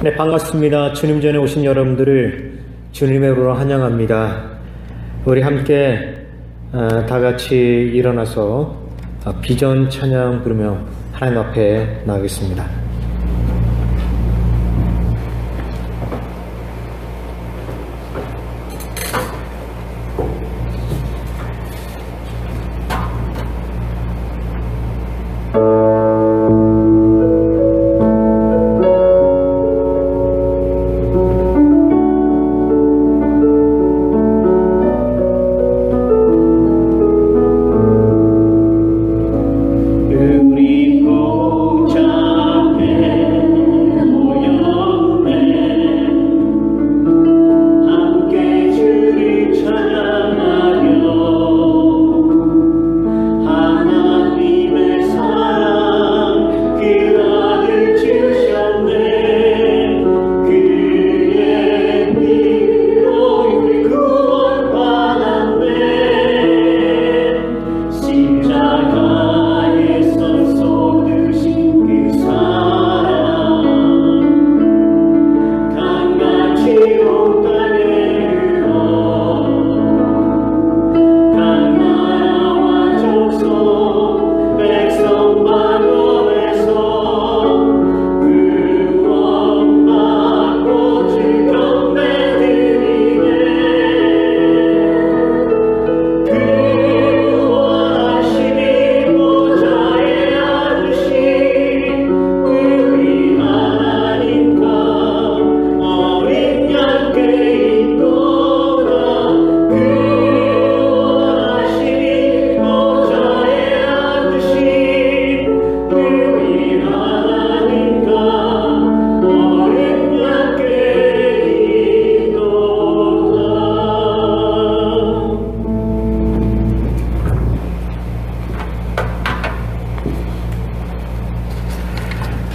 네, 반갑습니다. 주님 전에 오신 여러분들을 주님의 이름으로 환영합니다. 우리 함께 다 같이 일어나서 비전 찬양 부르며 하나님 앞에 나가겠습니다.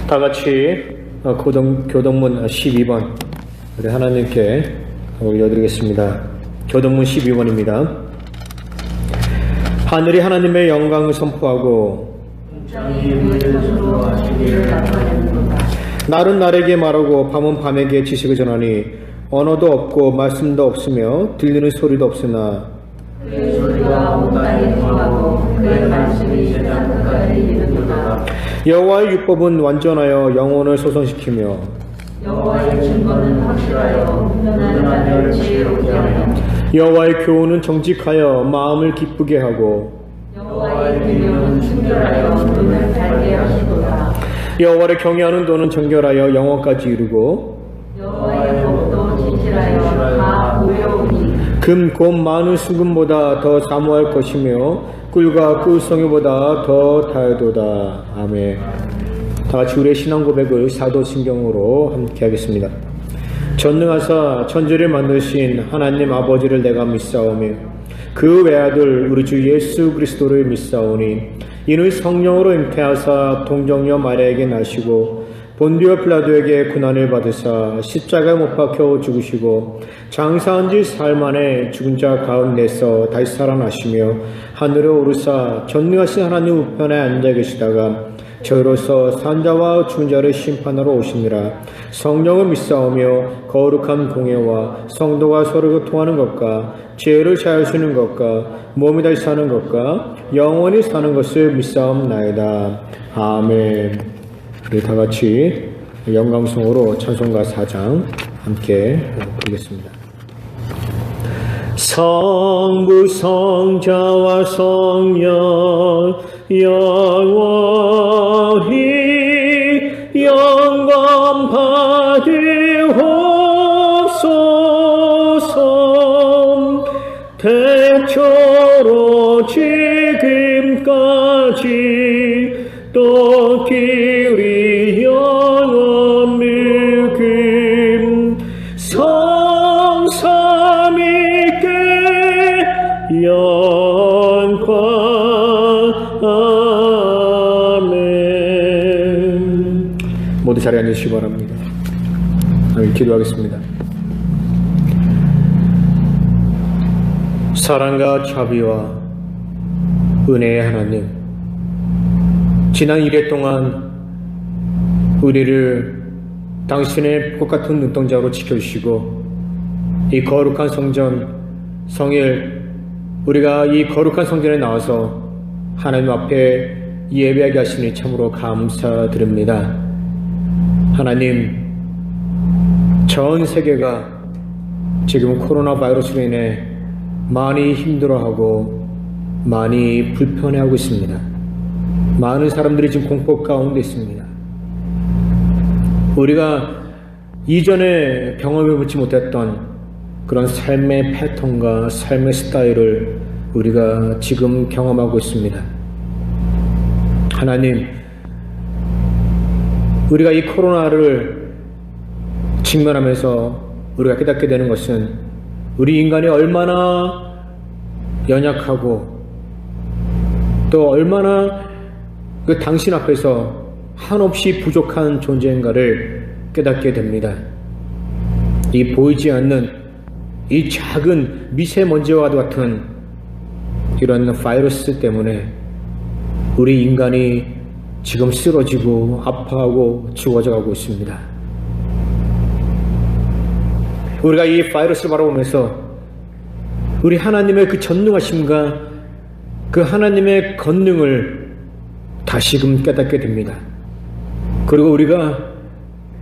다 같이 교동문 12번 우리 하나님께 올려드리겠습니다. 교동문 12번입니다. 하늘이 하나님의 영광을 선포하고 날은 날에게 말하고 밤은 밤에게 지식을 전하니 언어도 없고 말씀도 없으며 들리는 소리도 없으나 그의 소리가 온 땅에 통하고 그의 말씀이 세상 끝까지 이르도다. 여호와의 율법은 완전하여 영혼을 소성시키며 여호와의 증거는 확실하여 운전하는 자를 지혜롭게 하며 여호와의 교훈은 정직하여 마음을 기쁘게 하고 여호와의 계명은 순결하여 눈을 달게 하시도다. 여호와를 경외하는 도는 정결하여 영원까지 이르고 여호와의 법도 진실하여 다 보여오니 금 곧 많은 수금보다 더 사모할 것이며 꿀과 꿀송이보다 더 달도다. 아멘. 다 같이 우리의 신앙 고백을 사도신경으로 함께 하겠습니다. 전능하사 천지를 만드신 하나님 아버지를 내가 믿사오며 그 외아들 우리 주 예수 그리스도를 믿사오니 이는 성령으로 잉태하사 동정녀 마리아에게 나시고 본디오 필라도에게 고난을 받으사 십자가에 못 박혀 죽으시고 장사한 지 사흘 만에 죽은 자 가운데서 다시 살아나시며 하늘에 오르사 전능하신 하나님 우편에 앉아 계시다가 저희로서 산자와 죽은 자를 심판하러 오시니라. 성령을 믿사오며 거룩한 공예와 성도가 서로 통하는 것과 죄를 사하시는 것과 몸이 다시 사는 것과 영원히 사는 것을 믿사옵나이다. 아멘. 우리 다 같이 영광송으로 찬송가 4장 함께 부르겠습니다. 성부 성자와 성령 영원히 영광 받으옵소서. 태초로 지금까지 또 길이 영원 늙음 성삼위께 영광. 아멘. 모두 자리에 앉으시기 바랍니다. 기도하겠습니다. 사랑과 자비와 은혜의 하나님, 지난 1회 동안 우리를 당신의 복 같은 눈동자로 지켜주시고 이 거룩한 성전 성일 우리가 이 거룩한 성전에 나와서 하나님 앞에 예배하게 하시니 참으로 감사드립니다. 하나님, 전 세계가 지금 코로나 바이러스로 인해 많이 힘들어하고 많이 불편해하고 있습니다. 많은 사람들이 지금 공포 가운데 있습니다. 우리가 이전에 경험해보지 못했던 그런 삶의 패턴과 삶의 스타일을 우리가 지금 경험하고 있습니다. 하나님, 우리가 이 코로나를 직면하면서 우리가 깨닫게 되는 것은 우리 인간이 얼마나 연약하고 또 얼마나 그 당신 앞에서 한없이 부족한 존재인가를 깨닫게 됩니다. 이 보이지 않는 이 작은 미세먼지와 같은 이런 바이러스 때문에 우리 인간이 지금 쓰러지고 아파하고 죽어져 가고 있습니다. 우리가 이 바이러스를 바라보면서 우리 하나님의 그 전능하심과 그 하나님의 권능을 다시금 깨닫게 됩니다. 그리고 우리가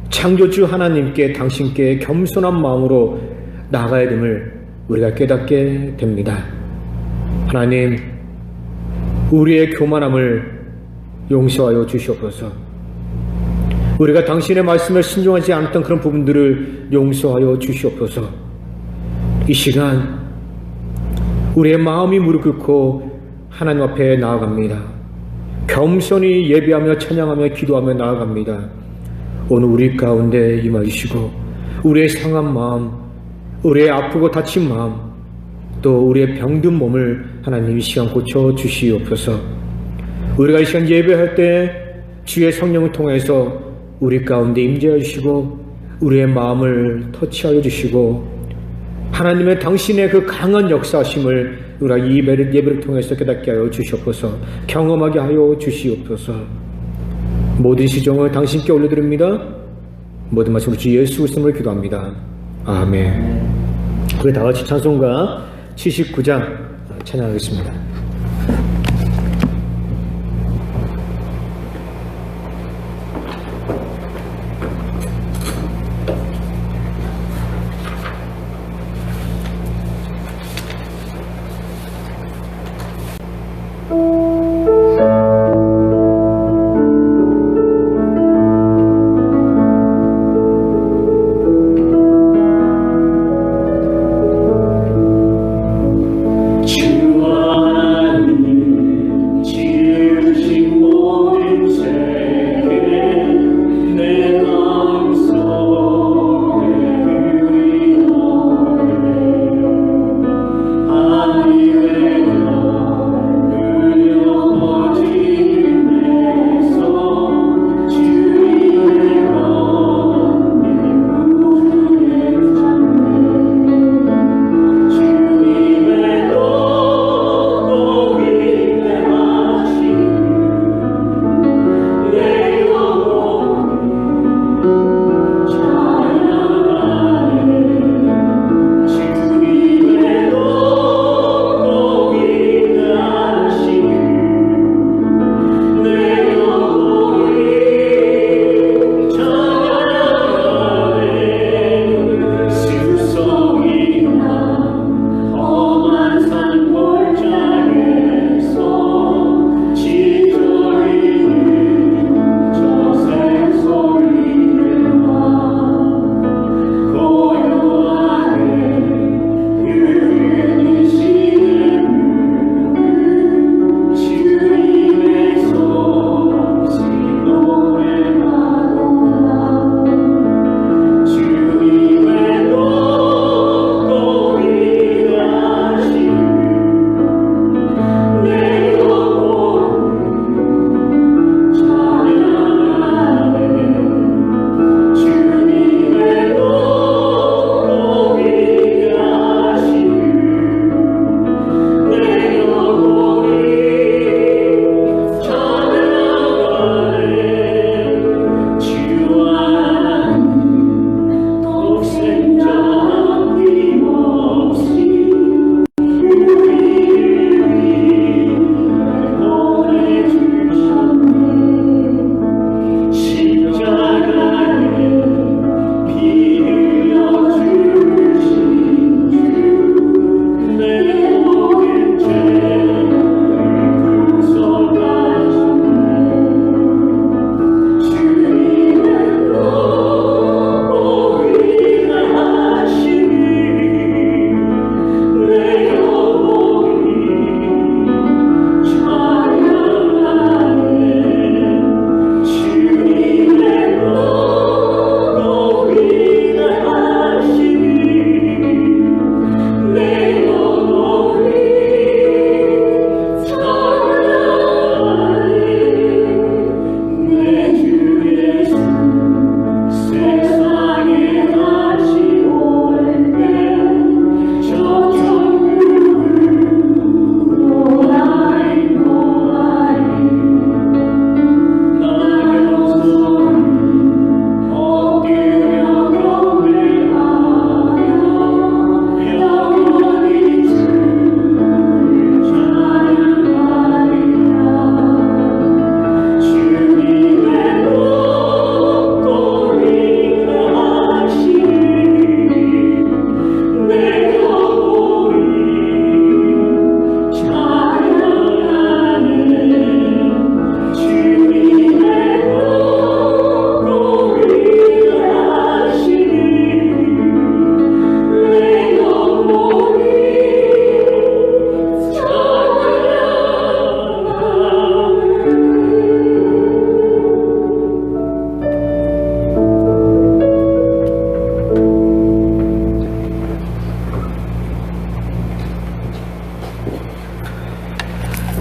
창조주 하나님께 당신께 겸손한 마음으로 나아가야 됨을 우리가 깨닫게 됩니다. 하나님, 우리의 교만함을 용서하여 주시옵소서. 우리가 당신의 말씀을 순종하지 않았던 그런 부분들을 용서하여 주시옵소서. 이 시간 우리의 마음이 무릎 꿇고 하나님 앞에 나아갑니다. 겸손히 예배하며 찬양하며 기도하며 나아갑니다. 오늘 우리 가운데 임하시고 우리의 상한 마음, 우리의 아프고 다친 마음, 또 우리의 병든 몸을 하나님 이 시간 고쳐 주시옵소서. 우리가 이 시간 예배할 때 주의 성령을 통해서 우리 가운데 임재해 주시고 우리의 마음을 터치하여 주시고 하나님의 당신의 그 강한 역사하심을 우리가 이 예배를 통해서 깨닫게 하여 주시옵소서. 경험하게 하여 주시옵소서. 모든 시종을 당신께 올려드립니다. 모든 말씀 주 예수 그리스도로 기도합니다. 아멘. 우리 다 같이 찬송가 79장 찬양하겠습니다. 주 안에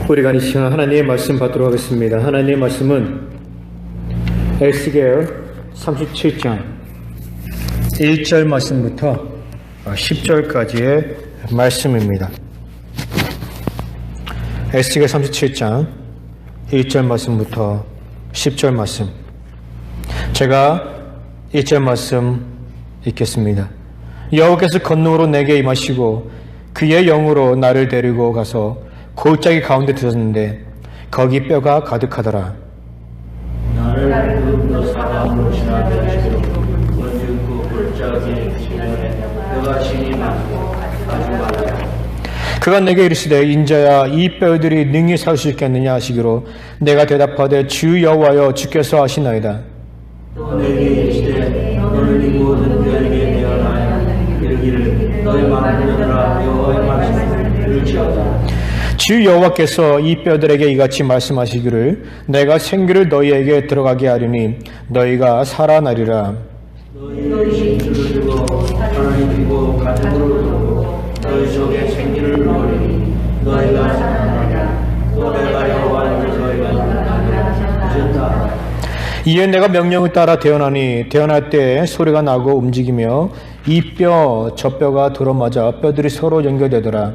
우리가 이 시간 하나님의 말씀 받도록 하겠습니다. 하나님의 말씀은 에스겔 37장 1절 말씀부터 10절까지의 말씀입니다. 에스겔 37장 1절 말씀부터 10절 말씀. 제가 1절 말씀 읽겠습니다. 여호와께서 건능으로 내게 임하시고 그의 영으로 나를 데리고 가서 골짜기 가운데 두셨는데 거기 뼈가 가득하더라. 나를 그 사방으로 지나가시고 먼저 그 골짜기에 지나에 뼈가 진이 많고 아주 많아요. 그가 내게 이르시되 인자야 이 뼈들이 능히 살 수 있겠느냐 하시기로 내가 대답하되 주 여호와여 주께서 하시나이다. 또 내게 이르시되 너는 이 모든 뼈에게 대하여 이르기를 너희 만군들아 여호와의 말씀을 들을지어다. 주 여호와께서 이 뼈들에게 이같이 말씀하시기를 내가 생기를 너희에게 들어가게 하리니 너희가 살아나리라. 너희 힘줄을 두고 하나님 두고 가족으로 두고 너희 속에 생기를 놓으리니 너희가 살아나리라. 또 내가 여호와를 너희가 하셨다. 이에 내가 명령을 따라 태어나니 태어날 때 소리가 나고 움직이며 이 뼈 저 뼈가 들어맞아 뼈들이 서로 연결되더라.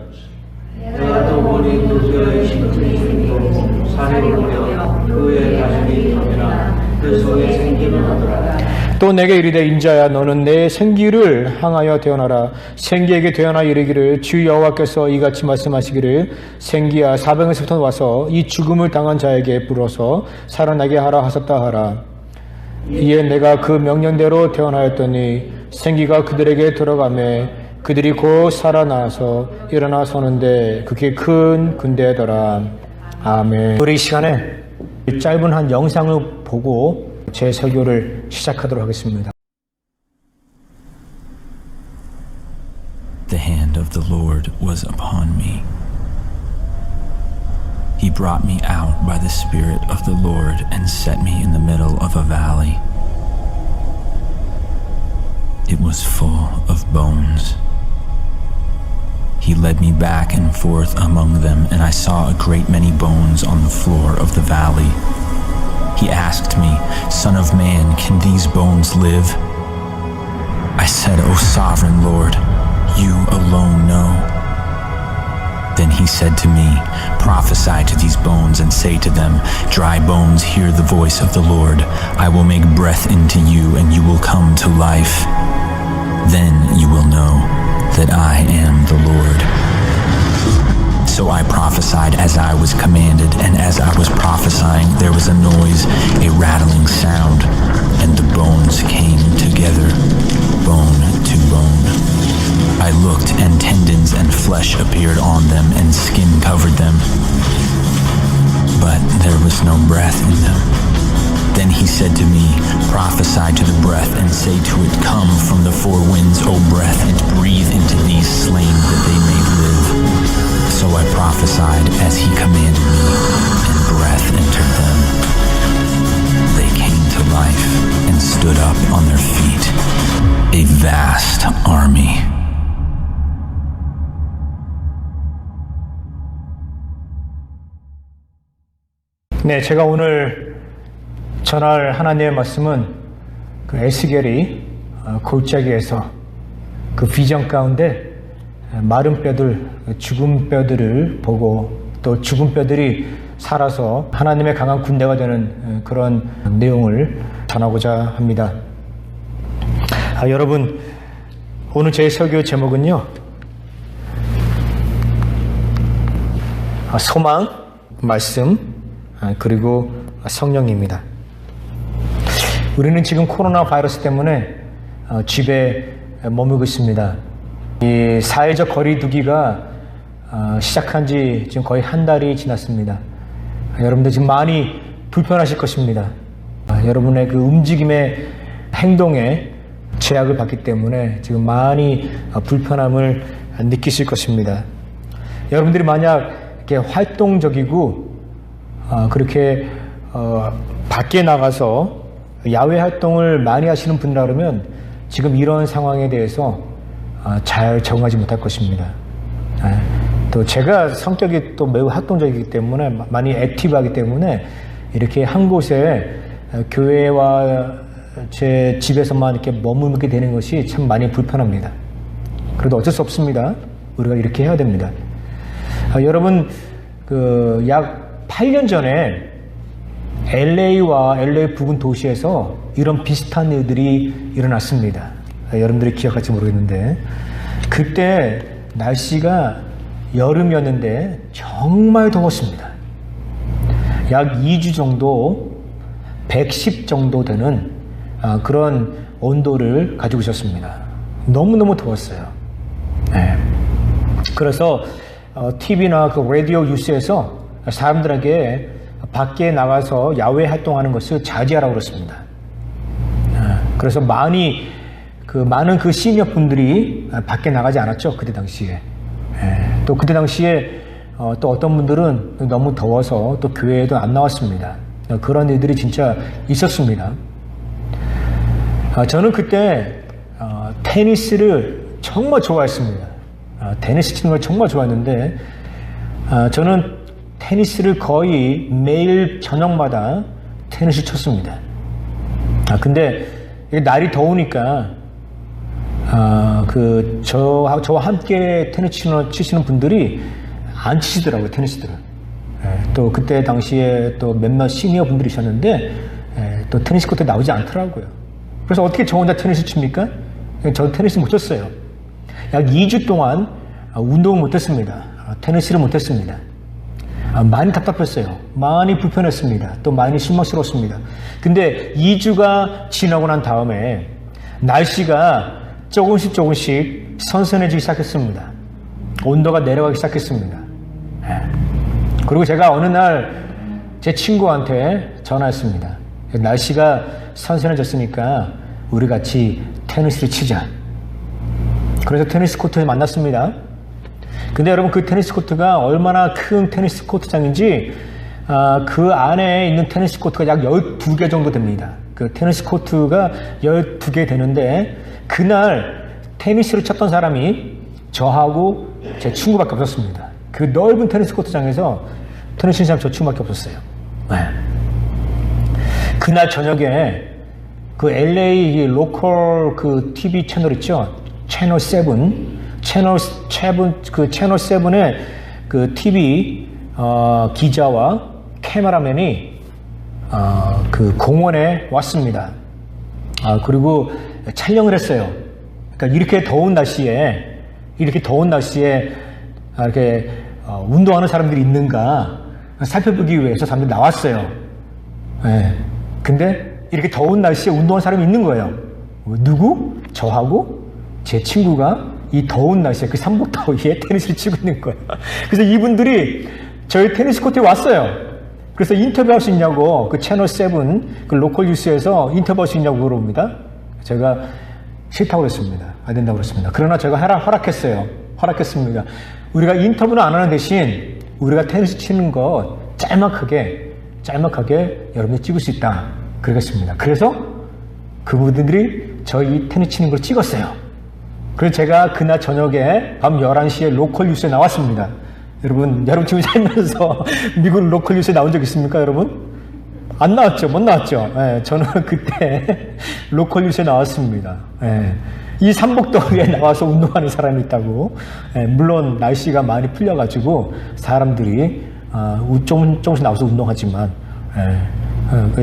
내가 또 보니 그 뼈의 심층이 있고 살이 오며 그의 가슴이 터지나 그 속에 생기는 하더라. 또 내게 이르되 인자야 너는 내 생기를 향하여 태어나라. 생기에게 태어나 이르기를 주 여호와께서 이같이 말씀하시기를 생기야 사방에서부터 와서 이 죽음을 당한 자에게 불어서 살아나게 하라 하셨다 하라. 이에 내가 그 명령대로 태어나였더니 생기가 그들에게 들어가매 그들이 곧 살아나서 일어나 서는데 그게 큰 군대더라. 아멘. 우리 이 시간에 짧은 한 영상을 보고 제 설교를 시작하도록 하겠습니다. The hand of the Lord was upon me. He brought me out by the Spirit of the Lord and set me in the middle of a valley. It was full of bones. He led me back and forth among them, and I saw a great many bones on the floor of the valley. He asked me, Son of man, can these bones live? I said, O sovereign Lord, you alone know. Then he said to me, Prophesy to these bones and say to them, Dry bones, hear the voice of the Lord. I will make breath into you, and you will come to life. Then you will know that I am the Lord. So I prophesied as I was commanded, and as I was prophesying, there was a noise, a rattling sound, and the bones came together, bone to bone. I looked, and tendons and flesh appeared on them, and skin covered them, but there was no breath in them. Then he said to me, Prophesy to the breath, and say to it, Come from the four winds, O breath, and breathe into these slain that they may live. So I prophesied as he commanded me, and breath entered them. They came to life and stood up on their feet, a vast army. 네, 제가 오늘 전할 하나님의 말씀은 그 에스겔이 골짜기에서 그 비전 가운데 마른 뼈들, 죽은 뼈들을 보고 또 죽은 뼈들이 살아서 하나님의 강한 군대가 되는 그런 내용을 전하고자 합니다. 여러분, 오늘 제 설교 제목은요, 소망, 말씀, 그리고 성령입니다. 우리는 지금 코로나 바이러스 때문에 집에 머물고 있습니다. 이 사회적 거리두기가 시작한 지 지금 거의 한 달이 지났습니다. 여러분들 지금 많이 불편하실 것입니다. 여러분의 그 움직임의 행동에 제약을 받기 때문에 지금 많이 불편함을 느끼실 것입니다. 여러분들이 만약 이렇게 활동적이고 그렇게 밖에 나가서 야외 활동을 많이 하시는 분이라면 지금 이런 상황에 대해서 잘 적응하지 못할 것입니다. 또 제가 성격이 또 매우 활동적이기 때문에 많이 액티브하기 때문에 이렇게 한 곳에 교회와 제 집에서만 이렇게 머물게 되는 것이 참 많이 불편합니다. 그래도 어쩔 수 없습니다. 우리가 이렇게 해야 됩니다. 여러분 그 약 8년 전에 LA와 LA 부근 도시에서 이런 비슷한 일들이 일어났습니다. 여러분들이 기억할지 모르겠는데 그때 날씨가 여름이었는데 정말 더웠습니다. 약 2주 정도 110 정도 되는 그런 온도를 가지고 있었습니다. 너무너무 더웠어요. 네. 그래서 TV나 그 라디오 뉴스에서 사람들에게 밖에 나가서 야외 활동하는 것을 자제하라고 그랬습니다. 그래서 많은 그 시니어 분들이 밖에 나가지 않았죠. 그때 당시에. 또 그때 당시에 또 어떤 분들은 너무 더워서 또 교회에도 안 나왔습니다. 그런 일들이 진짜 있었습니다. 저는 그때 테니스를 정말 좋아했습니다. 테니스 치는 걸 정말 좋아했는데 저는 테니스를 거의 매일 저녁마다 테니스 쳤습니다. 근데 날이 더우니까 저와 함께 테니스 치시는 분들이 안 치시더라고요, 테니스들을. 또 그때 당시에 또 몇몇 시니어 분들이 있었는데 또 테니스 코트에 나오지 않더라고요. 그래서 어떻게 저 혼자 테니스 칩니까? 저 테니스 못 쳤어요. 약 2주 동안 운동을 못했습니다. 테니스를 못했습니다. 많이 답답했어요. 많이 불편했습니다. 또 많이 실망스러웠습니다. 근데 2주가 지나고 난 다음에 날씨가 조금씩 선선해지기 시작했습니다. 온도가 내려가기 시작했습니다. 그리고 제가 어느 날 제 친구한테 전화했습니다. 날씨가 선선해졌으니까 우리 같이 테니스를 치자. 그래서 테니스 코트에 만났습니다. 근데 여러분 그 테니스 코트가 얼마나 큰 테니스 코트장인지 그 안에 있는 테니스 코트가 약 12개 정도 됩니다. 그 테니스 코트가 12개 되는데 그날 테니스를 쳤던 사람이 저하고 제 친구밖에 없었습니다. 그 넓은 테니스 코트장에서 테니스 치는 사람 저 친구밖에 없었어요. 네. 그날 저녁에 그 LA 로컬 그 TV 채널 있죠? 채널 7. 그 채널 7의 그 TV 기자와 카메라맨이 그 공원에 왔습니다. 그리고 촬영을 했어요. 그러니까 이렇게 더운 날씨에 이렇게 운동하는 사람들이 있는가 살펴보기 위해서 사람들이 나왔어요. 네. 근데 이렇게 더운 날씨에 운동하는 사람이 있는 거예요. 누구? 저하고 제 친구가 이 더운 날씨에 그 삼복더위에 테니스를 치고 있는 거예요. 그래서 이분들이 저희 테니스 코트에 왔어요. 그래서 인터뷰할 수 있냐고 그 채널 7 그 로컬 뉴스에서 인터뷰할 수 있냐고 물어봅니다. 제가 싫다고 그랬습니다. 안 된다고 그랬습니다. 그러나 제가 허락했습니다. 우리가 인터뷰는 안 하는 대신 우리가 테니스 치는 거 짤막하게 여러분들 찍을 수 있다. 그러겠습니다. 그래서 그분들이 저희 테니스 치는 걸 찍었어요. 그래서 제가 그날 저녁에 밤 11시에 로컬 뉴스에 나왔습니다. 여러분 지금 살면서 미국 로컬 뉴스에 나온 적 있습니까, 여러분? 안 나왔죠? 못 나왔죠? 네, 저는 그때 로컬 뉴스에 나왔습니다. 네, 이 삼복더위에 나와서 운동하는 사람이 있다고. 네, 물론 날씨가 많이 풀려가지고 사람들이 조금씩 나와서 운동하지만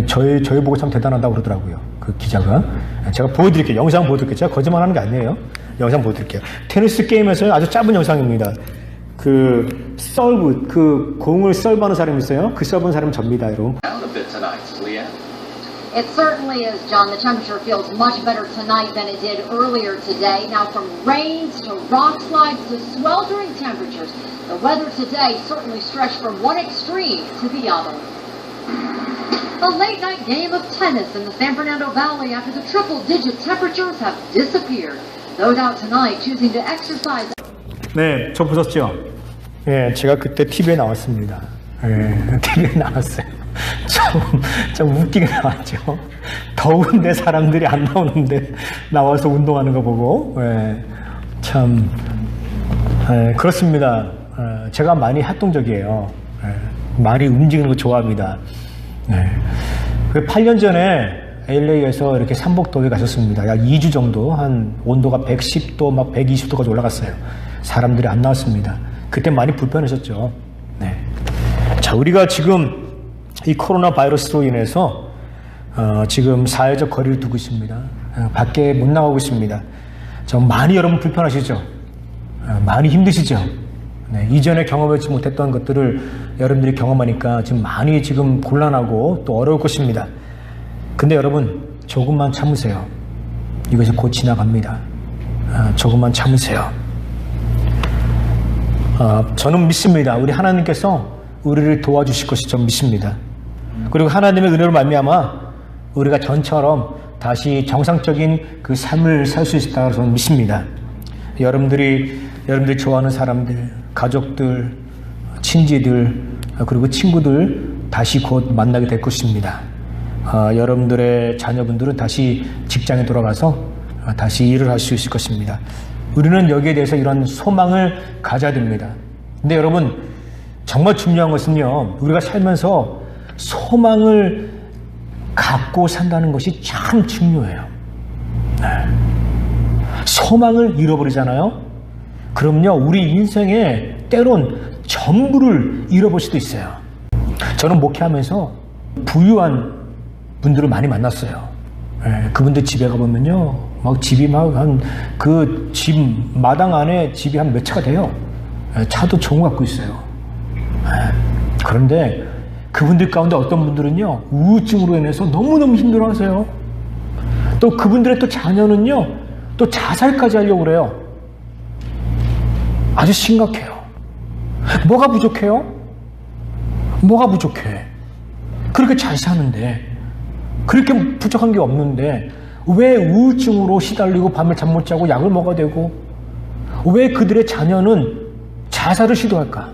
저희 보고 참 대단하다고 그러더라고요. 그 기자가. 제가 보여드릴게요. 영상 보여드릴게요. 제가 거짓말하는 게 아니에요. 영상 보여드릴게요. 테니스 게임에서는 아주 짧은 영상입니다. 그 서브, 그 공을 서브하는 사람이 있어요. 그 서브하는 사람은 접니다, 여러분. It certainly is, John. The temperature feels much better tonight than it did earlier today. Now, from rains to rock slides to sweltering temperatures, the weather today certainly stretched from one extreme to the other. A late-night game of tennis in the San Fernando Valley after the triple-digit temperatures have disappeared. Those out tonight choosing to exercise. 네, 저 보셨죠? 예, 제가 그때 TV에 나왔습니다. 예, TV에 나왔어요. 좀 웃기게 나왔죠. 더운데 사람들이 안 나오는데 나와서 운동하는 거 보고, 예, 참, 예, 그렇습니다. 제가 많이 활동적이에요. 많이 움직이는 거 좋아합니다. 8년 전에 LA에서 이렇게 삼복도에 갔었습니다. 약 2주 정도, 한 온도가 110도, 막 120도까지 올라갔어요. 사람들이 안 나왔습니다. 그때 많이 불편했었죠. 자, 우리가 지금 이 코로나 바이러스로 인해서 지금 사회적 거리를 두고 있습니다. 밖에 못 나가고 있습니다. 좀 많이 여러분 불편하시죠? 많이 힘드시죠? 이전에 경험하지 못했던 것들을 여러분들이 경험하니까 지금 많이 지금 곤란하고 또 어려울 것입니다. 근데 여러분 조금만 참으세요. 이것이 곧 지나갑니다. 조금만 참으세요. 저는 믿습니다. 우리 하나님께서 우리를 도와주실 것이 좀 믿습니다. 그리고 하나님의 은혜로 말미암아 우리가 전처럼 다시 정상적인 그 삶을 살 수 있다고 저는 믿습니다. 여러분들이 좋아하는 사람들, 가족들, 친지들, 그리고 친구들 다시 곧 만나게 될 것입니다. 여러분들의 자녀분들은 다시 직장에 돌아가서 다시 일을 할 수 있을 것입니다. 우리는 여기에 대해서 이런 소망을 가져야 됩니다. 근데 여러분 정말 중요한 것은요, 우리가 살면서 소망을 갖고 산다는 것이 참 중요해요. 소망을 잃어버리잖아요. 그럼요, 우리 인생에 때론 전부를 잃어볼 수도 있어요. 저는 목회하면서 부유한 분들을 많이 만났어요. 그분들 집에 가보면요, 막 집이 막 그 집 마당 안에 집이 한 몇 채가 돼요. 차도 좋은 거 갖고 있어요. 그런데 그분들 가운데 어떤 분들은요, 우울증으로 인해서 너무너무 힘들어하세요. 또 그분들의 또 자녀는요, 또 자살까지 하려고 그래요. 아주 심각해요. 뭐가 부족해요? 뭐가 부족해? 그렇게 잘 사는데, 그렇게 부족한 게 없는데 왜 우울증으로 시달리고 밤에 잠 못 자고 약을 먹어야 되고, 왜 그들의 자녀는 자살을 시도할까?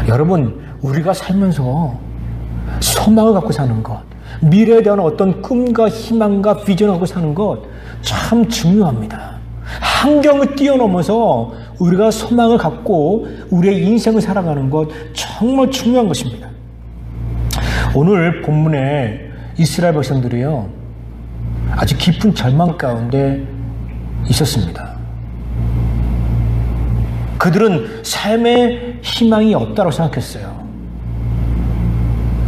여러분, 우리가 살면서 소망을 갖고 사는 것, 미래에 대한 어떤 꿈과 희망과 비전을 갖고 사는 것 참 중요합니다. 환경을 뛰어넘어서 우리가 소망을 갖고 우리의 인생을 살아가는 것 정말 중요한 것입니다. 오늘 본문에 이스라엘 백성들이요, 아주 깊은 절망 가운데 있었습니다. 그들은 삶에 희망이 없다고 생각했어요.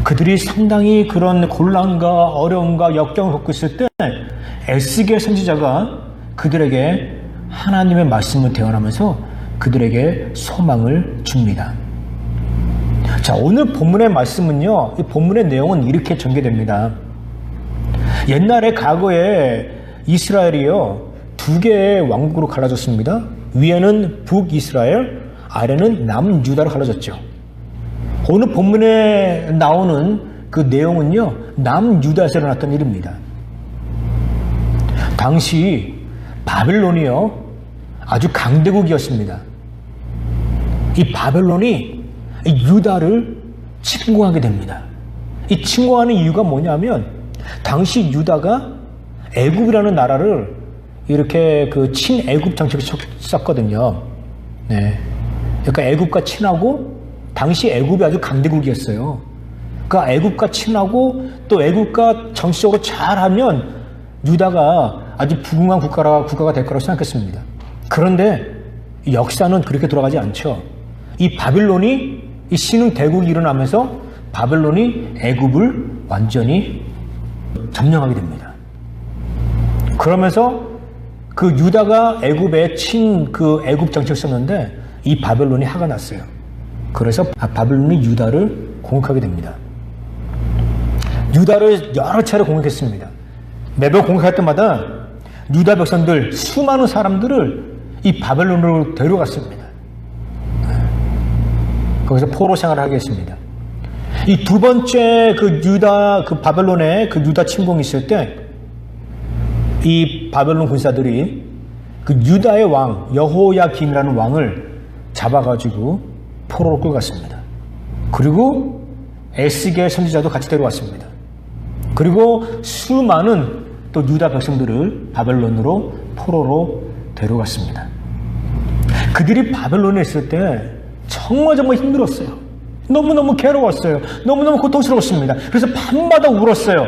그들이 상당히 그런 곤란과 어려움과 역경을 겪고 있을 때 에스겔 선지자가 그들에게 하나님의 말씀을 대언하면서 그들에게 소망을 줍니다. 자, 오늘 본문의 말씀은요, 이 본문의 내용은 이렇게 전개됩니다. 옛날에 과거에 이스라엘이요, 두 개의 왕국으로 갈라졌습니다. 위에는 북이스라엘, 아래는 남유다로 갈라졌죠. 오늘 본문에 나오는 그 내용은요, 남유다에서 일어났던 일입니다. 당시 바벨론이요, 아주 강대국이었습니다. 이 바벨론이 유다를 침공하게 됩니다. 이 침공하는 이유가 뭐냐면, 당시 유다가 애굽이라는 나라를 이렇게 그 친애굽 정책을 썼거든요. 그러니까 애굽과 친하고, 당시 애굽이 아주 강대국이었어요. 그러니까 애굽과 친하고 또 애굽과 정치적으로 잘하면 유다가 아주 부강한 국가가 될 거라고 생각했습니다. 그런데 역사는 그렇게 돌아가지 않죠. 이 바빌론이, 이 신흥 대국이 일어나면서 바벨론이 애굽을 완전히 점령하게 됩니다. 그러면서 그 유다가 애굽에 그 애굽 정책을 썼는데 이 바벨론이 화가 났어요. 그래서 바벨론이 유다를 공격하게 됩니다. 유다를 여러 차례 공격했습니다. 매번 공격할 때마다 유다 백성들, 수많은 사람들을 이 바벨론으로 데려갔습니다. 거기서 포로 생활을 하게 했습니다. 이 두 번째 그 바벨론의 그 유다 침공이 있을 때, 이 바벨론 군사들이 그 유다의 왕, 여호야김이라는 왕을 잡아가지고 포로로 끌고 갔습니다. 그리고 에스겔 선지자도 같이 데려왔습니다. 그리고 수많은 또 유다 백성들을 바벨론으로 포로로 데려갔습니다. 그들이 바벨론에 있을 때 정말 힘들었어요. 너무너무 괴로웠어요. 너무너무 고통스러웠습니다. 그래서 밤마다 울었어요.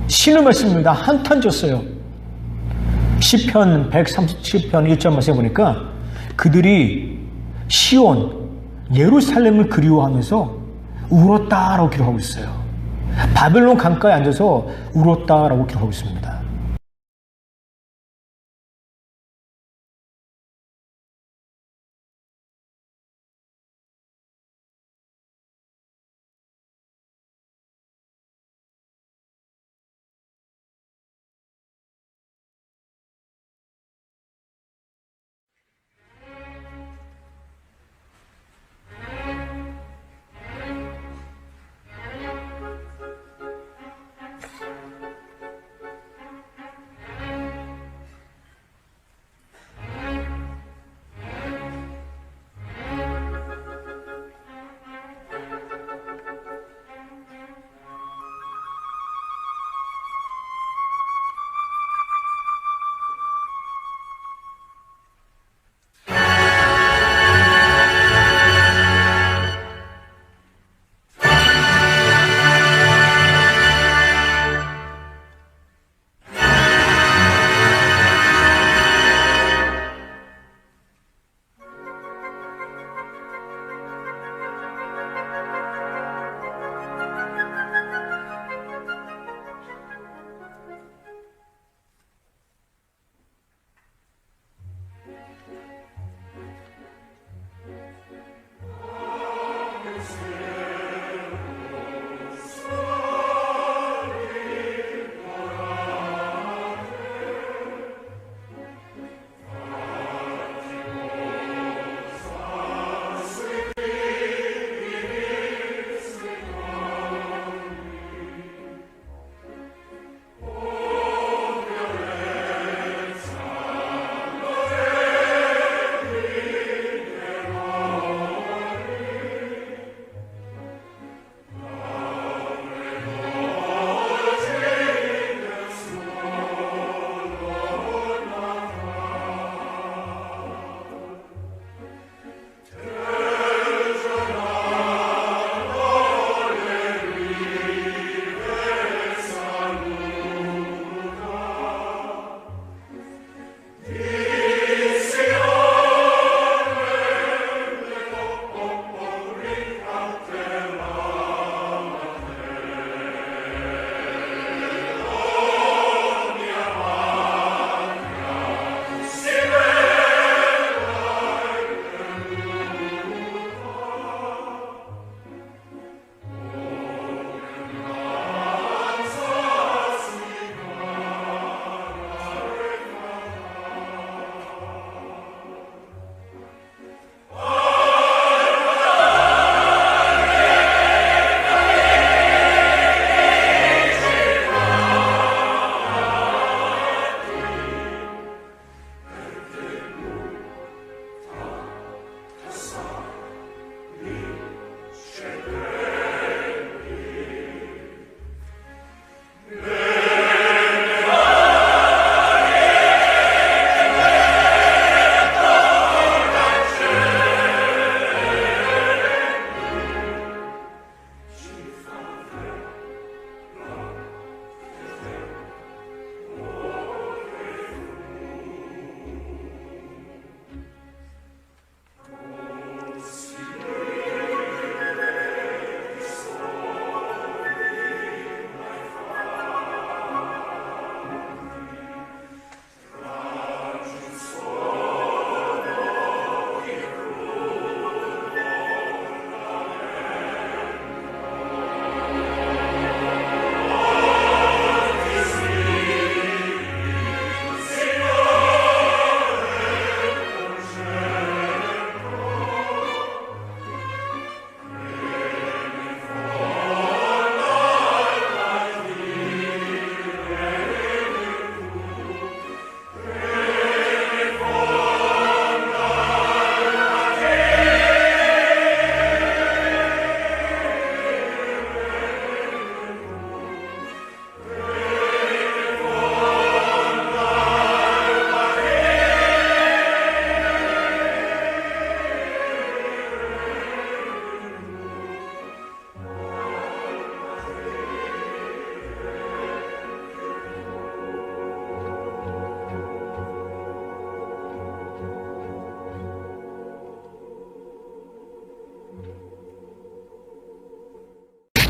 신음했습니다. 한탄 줬어요. 시편 137편 1절 말씀에 보니까 그들이 시온, 예루살렘을 그리워하면서 울었다라고 기록하고 있어요. 바벨론 강가에 앉아서 울었다라고 기록하고 있습니다.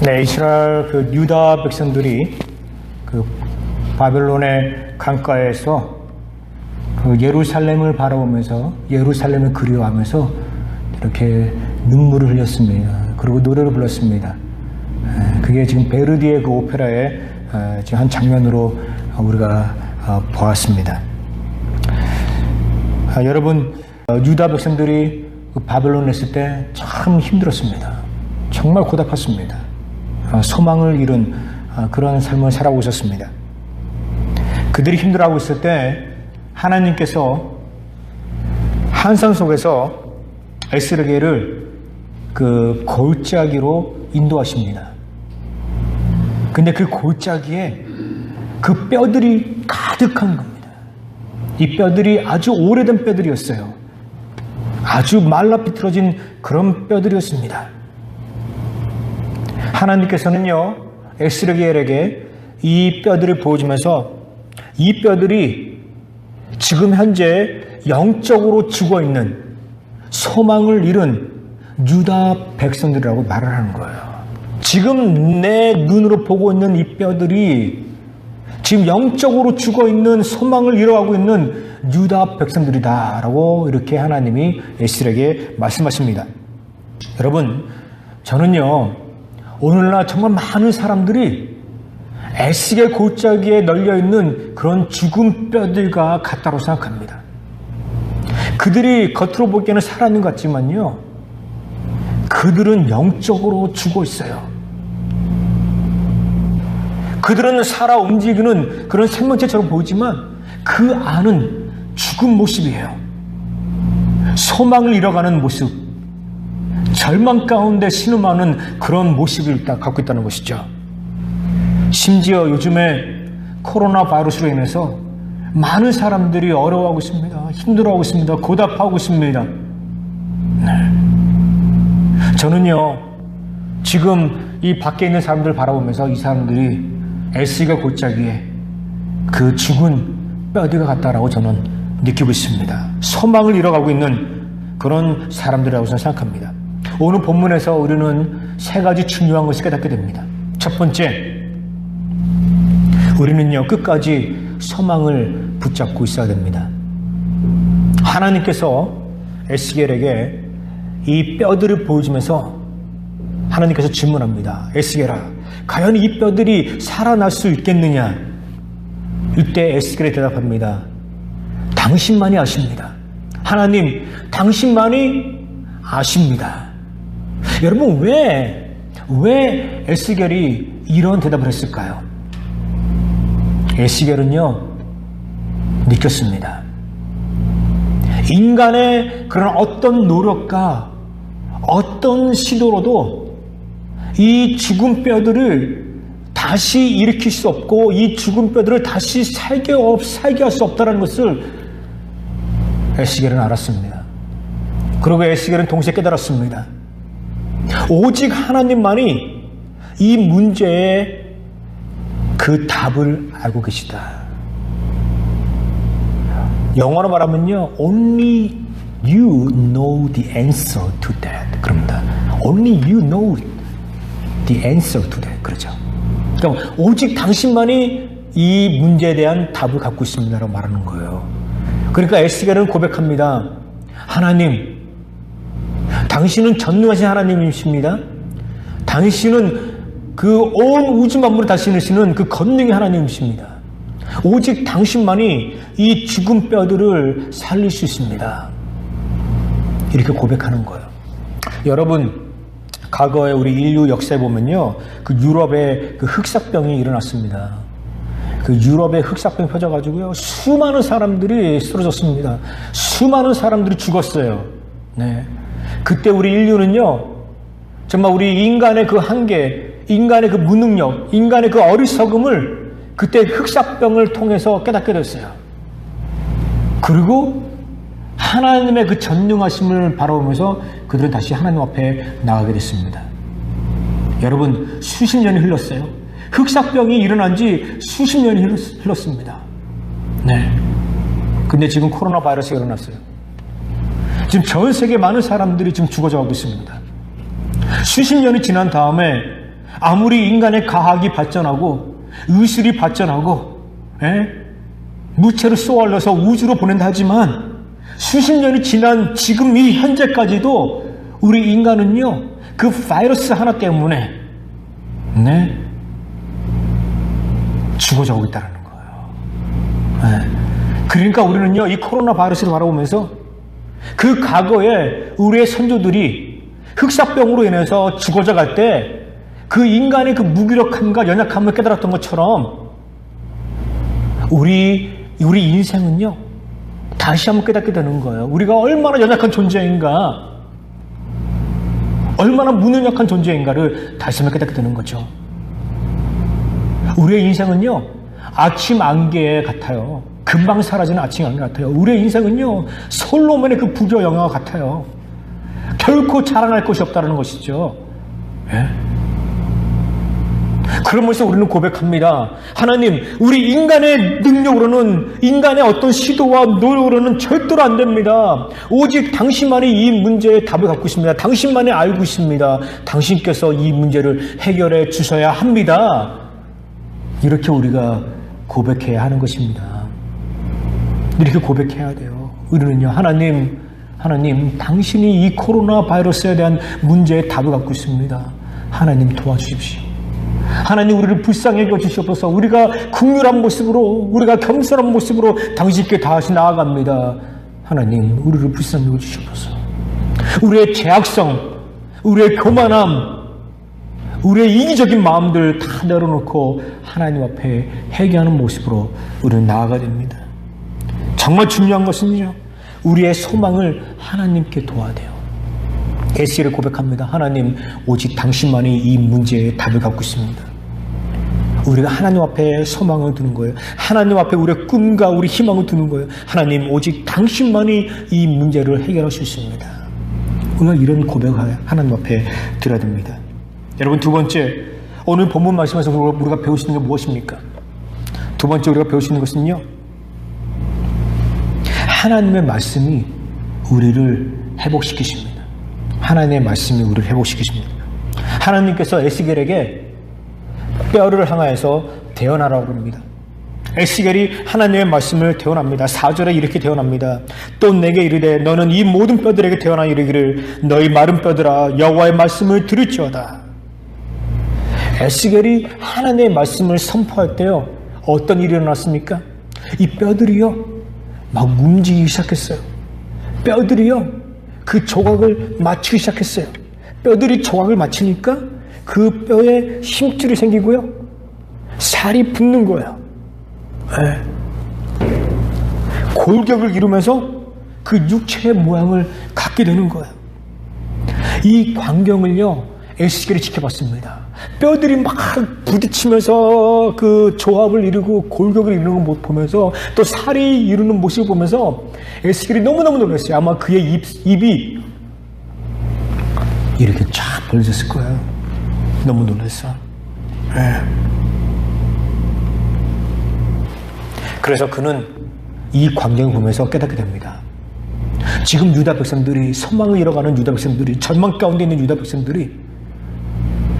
네, 이스라엘 그 유다 백성들이 그 바벨론의 강가에서 그 예루살렘을 바라보면서 예루살렘을 그리워하면서 이렇게 눈물을 흘렸습니다. 그리고 노래를 불렀습니다. 그게 지금 베르디의 그 오페라의 지금 한 장면으로 우리가 보았습니다. 여러분, 유다 백성들이 그 바벨론에 있을 때 참 힘들었습니다. 정말 고달팠습니다. 소망을 잃은 그런 삶을 살아오고 있었습니다. 그들이 힘들어하고 있을 때 하나님께서 한산 속에서 에스라엘을 그 골짜기로 인도하십니다. 근데 그 골짜기에 그 뼈들이 가득한 겁니다. 이 뼈들이 아주 오래된 뼈들이었어요. 아주 말라 비틀어진 그런 뼈들이었습니다. 하나님께서는요, 에스라엘에게 이 뼈들을 보여주면서 이 뼈들이 지금 현재 영적으로 죽어있는 소망을 잃은 유다 백성들이라고 말을 하는 거예요. 지금 내 눈으로 보고 있는 이 뼈들이 지금 영적으로 죽어있는 소망을 잃어가고 있는 유다 백성들이다라고 이렇게 하나님이 에스라엘에게 말씀하십니다. 여러분, 저는요, 오늘날 정말 많은 사람들이 에스겔 골짜기에 널려있는 그런 죽은 뼈들과 같다고 생각합니다. 그들이 겉으로 보기에는 살아있는 것 같지만요, 그들은 영적으로 죽어 있어요. 그들은 살아 움직이는 그런 생명체처럼 보이지만 그 안은 죽은 모습이에요. 소망을 잃어가는 모습, 절망 가운데 신음하는 그런 모습을 갖고 있다는 것이죠. 심지어 요즘에 코로나 바이러스로 인해서 많은 사람들이 어려워하고 있습니다. 힘들어하고 있습니다. 고달파하고 있습니다. 네. 저는요, 지금 이 밖에 있는 사람들을 바라보면서 이 사람들이 에스겔 골짜기에 그 죽은 뼈들과 같다라고 저는 느끼고 있습니다. 소망을 잃어가고 있는 그런 사람들이라고 저는 생각합니다. 오늘 본문에서 우리는 세 가지 중요한 것을 깨닫게 됩니다. 첫 번째, 우리는요, 끝까지 소망을 붙잡고 있어야 됩니다. 하나님께서 에스겔에게 이 뼈들을 보여주면서 하나님께서 질문합니다. 에스겔아, 과연 이 뼈들이 살아날 수 있겠느냐? 이때 에스겔이 대답합니다. 당신만이 아십니다. 하나님, 당신만이 아십니다. 여러분, 왜 에스겔이 이런 대답을 했을까요? 에스겔은요, 느꼈습니다. 인간의 그런 어떤 노력과 어떤 시도로도 이 죽은 뼈들을 다시 일으킬 수 없고 이 죽은 뼈들을 다시 살게 할 수 없다는 것을 에스겔은 알았습니다. 그리고 에스겔은 동시에 깨달았습니다. 오직 하나님만이 이 문제의 그 답을 알고 계시다. 영어로 말하면요, Only you know the answer to that. 그럽니다. Only you know the answer to that. 그렇죠. 그러니까 오직 당신만이 이 문제에 대한 답을 갖고 있습니다라고 말하는 거예요. 그러니까 에스겔은 고백합니다. 하나님, 당신은 전능하신 하나님이십니다. 당신은 그 온 우주 만물을 다스리시는 그 권능의 하나님이십니다. 오직 당신만이 이 죽은 뼈들을 살릴 수 있습니다. 이렇게 고백하는 거예요. 여러분, 과거에 우리 인류 역사에 보면요, 그 유럽에 그 흑사병이 일어났습니다. 그 유럽에 흑사병이 퍼져가지고요, 수많은 사람들이 쓰러졌습니다. 수많은 사람들이 죽었어요. 네. 그때 우리 인류는요, 정말 우리 인간의 그 한계, 인간의 그 무능력, 인간의 그 어리석음을 그때 흑사병을 통해서 깨닫게 됐어요. 그리고 하나님의 그 전능하심을 바라보면서 그들은 다시 하나님 앞에 나가게 됐습니다. 여러분, 수십 년이 흘렀어요. 흑사병이 일어난 지 수십 년이 흘렀습니다. 네. 근데 지금 코로나 바이러스가 일어났어요. 지금 전 세계 많은 사람들이 지금 죽어져 가고 있습니다. 수십 년이 지난 다음에 아무리 인간의 과학이 발전하고 의술이 발전하고 무체를 쏘아올려서 우주로 보낸다 하지만 수십 년이 지난 지금 이 현재까지도 우리 인간은요 그 바이러스 하나 때문에 죽어가고 있다는 거예요. 그러니까 우리는요 이 코로나 바이러스를 바라보면서 그 과거에 우리의 선조들이 흑사병으로 인해서 죽어져 갈 때 그 인간의 그 무기력함과 연약함을 깨달았던 것처럼 우리 인생은요 다시 한번 깨닫게 되는 거예요. 우리가 얼마나 연약한 존재인가, 얼마나 무능력한 존재인가를 다시 한번 깨닫게 되는 거죠. 우리의 인생은요 아침 안개 같아요. 금방 사라지는 아침 안개 같아요. 우리의 인생은요 솔로몬의 그 부교 영화 같아요. 결코 자랑할 것이 없다는 것이죠. 그러면서 우리는 고백합니다. 하나님, 우리 인간의 능력으로는, 인간의 어떤 시도와 노력으로는 절대로 안 됩니다. 오직 당신만이 이 문제의 답을 갖고 있습니다. 당신만이 알고 있습니다. 당신께서 이 문제를 해결해 주셔야 합니다. 이렇게 우리가 고백해야 하는 것입니다. 이렇게 고백해야 돼요. 우리는요, 하나님, 당신이 이 코로나 바이러스에 대한 문제의 답을 갖고 있습니다. 하나님 도와주십시오. 하나님 우리를 불쌍히 여겨주시옵소서. 우리가 긍휼한 모습으로, 우리가 겸손한 모습으로 당신께 다시 나아갑니다. 하나님 우리를 불쌍히 여겨주시옵소서. 우리의 죄악성, 우리의 교만함, 우리의 이기적인 마음들 다 내려놓고 하나님 앞에 회개하는 모습으로 우리는 나아가야 됩니다. 정말 중요한 것은요, 우리의 소망을 하나님께 둬야 돼요. 에스겔을 고백합니다. 하나님, 오직 당신만이 이 문제의 답을 갖고 있습니다. 우리가 하나님 앞에 소망을 두는 거예요. 하나님 앞에 우리의 꿈과 우리 희망을 두는 거예요. 하나님, 오직 당신만이 이 문제를 해결할 수 있습니다. 우리가 이런 고백을 하나님 앞에 드려야 됩니다. 여러분, 두 번째, 오늘 본문 말씀에서 우리가 배울 수 있는 게 무엇입니까? 두 번째 우리가 배울 수 있는 것은요, 하나님의 말씀이 우리를 회복시키십니다. 하나님의 말씀이 우리를 회복시키십니다. 하나님께서 에스겔에게 뼈를 향하여서 대언하라고 합니다. 에스겔이 하나님의 말씀을 대언합니다. 4절에 이렇게 대언합니다. 또 내게 이르되 너는 이 모든 뼈들에게 대언하여 이르기를 너희 마른 뼈들아 여호와의 말씀을 들을지어다. 에스겔이 하나님의 말씀을 선포할 때요, 어떤 일이 일어났습니까? 이 뼈들이요 막 움직이기 시작했어요. 뼈들이요 그 조각을 맞추기 시작했어요. 뼈들이 조각을 맞추니까 그 뼈에 힘줄이 생기고요, 살이 붙는 거예요. 골격을 이루면서 그 육체의 모양을 갖게 되는 거예요. 이 광경을요 에스겔이 지켜봤습니다. 뼈들이 막 부딪히면서 그 조합을 이루고 골격을 이루는 것 보면서 또 살이 이루는 모습을 보면서 에스겔이 너무너무 놀랐어요. 아마 그의 입이 이렇게 쫙 벌어졌을 거예요. 너무 놀랐어. 그래서 그는 이 광경을 보면서 깨닫게 됩니다. 지금 유다 백성들이, 소망을 잃어가는 유다 백성들이, 절망 가운데 있는 유다 백성들이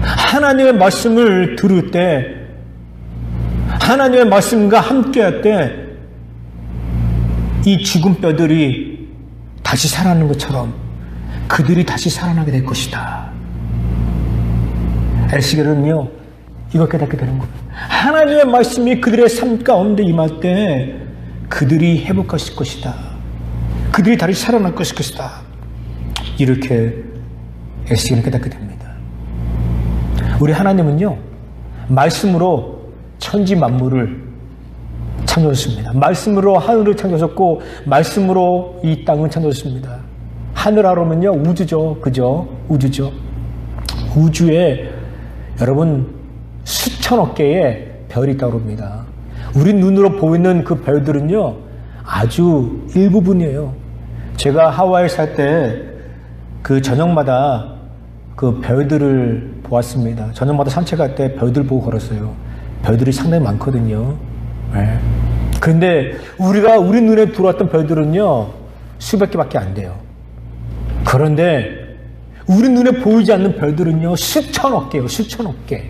하나님의 말씀을 들을 때, 하나님의 말씀과 함께할 때 이 죽은 뼈들이 다시 살아나는 것처럼 그들이 다시 살아나게 될 것이다. 에스겔은요 이걸 깨닫게 되는 거예요. 하나님의 말씀이 그들의 삶 가운데 임할 때 그들이 회복하실 것이다. 그들이 다시 살아날 것이다. 이렇게 에스겔은 깨닫게 됩니다. 우리 하나님은요 말씀으로 천지 만물을 창조하셨습니다. 말씀으로 하늘을 창조하셨고 말씀으로 이 땅을 창조하셨습니다. 하늘하로면요 우주죠. 그죠? 우주죠. 우주에 여러분 수천억 개의 별이 있다고 합니다. 우리 눈으로 보이는 그 별들은요 아주 일부분이에요. 제가 하와이에 살 때 그 저녁마다 그 별들을 보았습니다. 저녁마다 산책할 때 별들 보고 걸었어요. 별들이 상당히 많거든요. 그런데 우리 눈에 들어왔던 별들은요 수백 개밖에 안 돼요. 그런데 우리 눈에 보이지 않는 별들은요, 수천억 개예요, 수천억 개.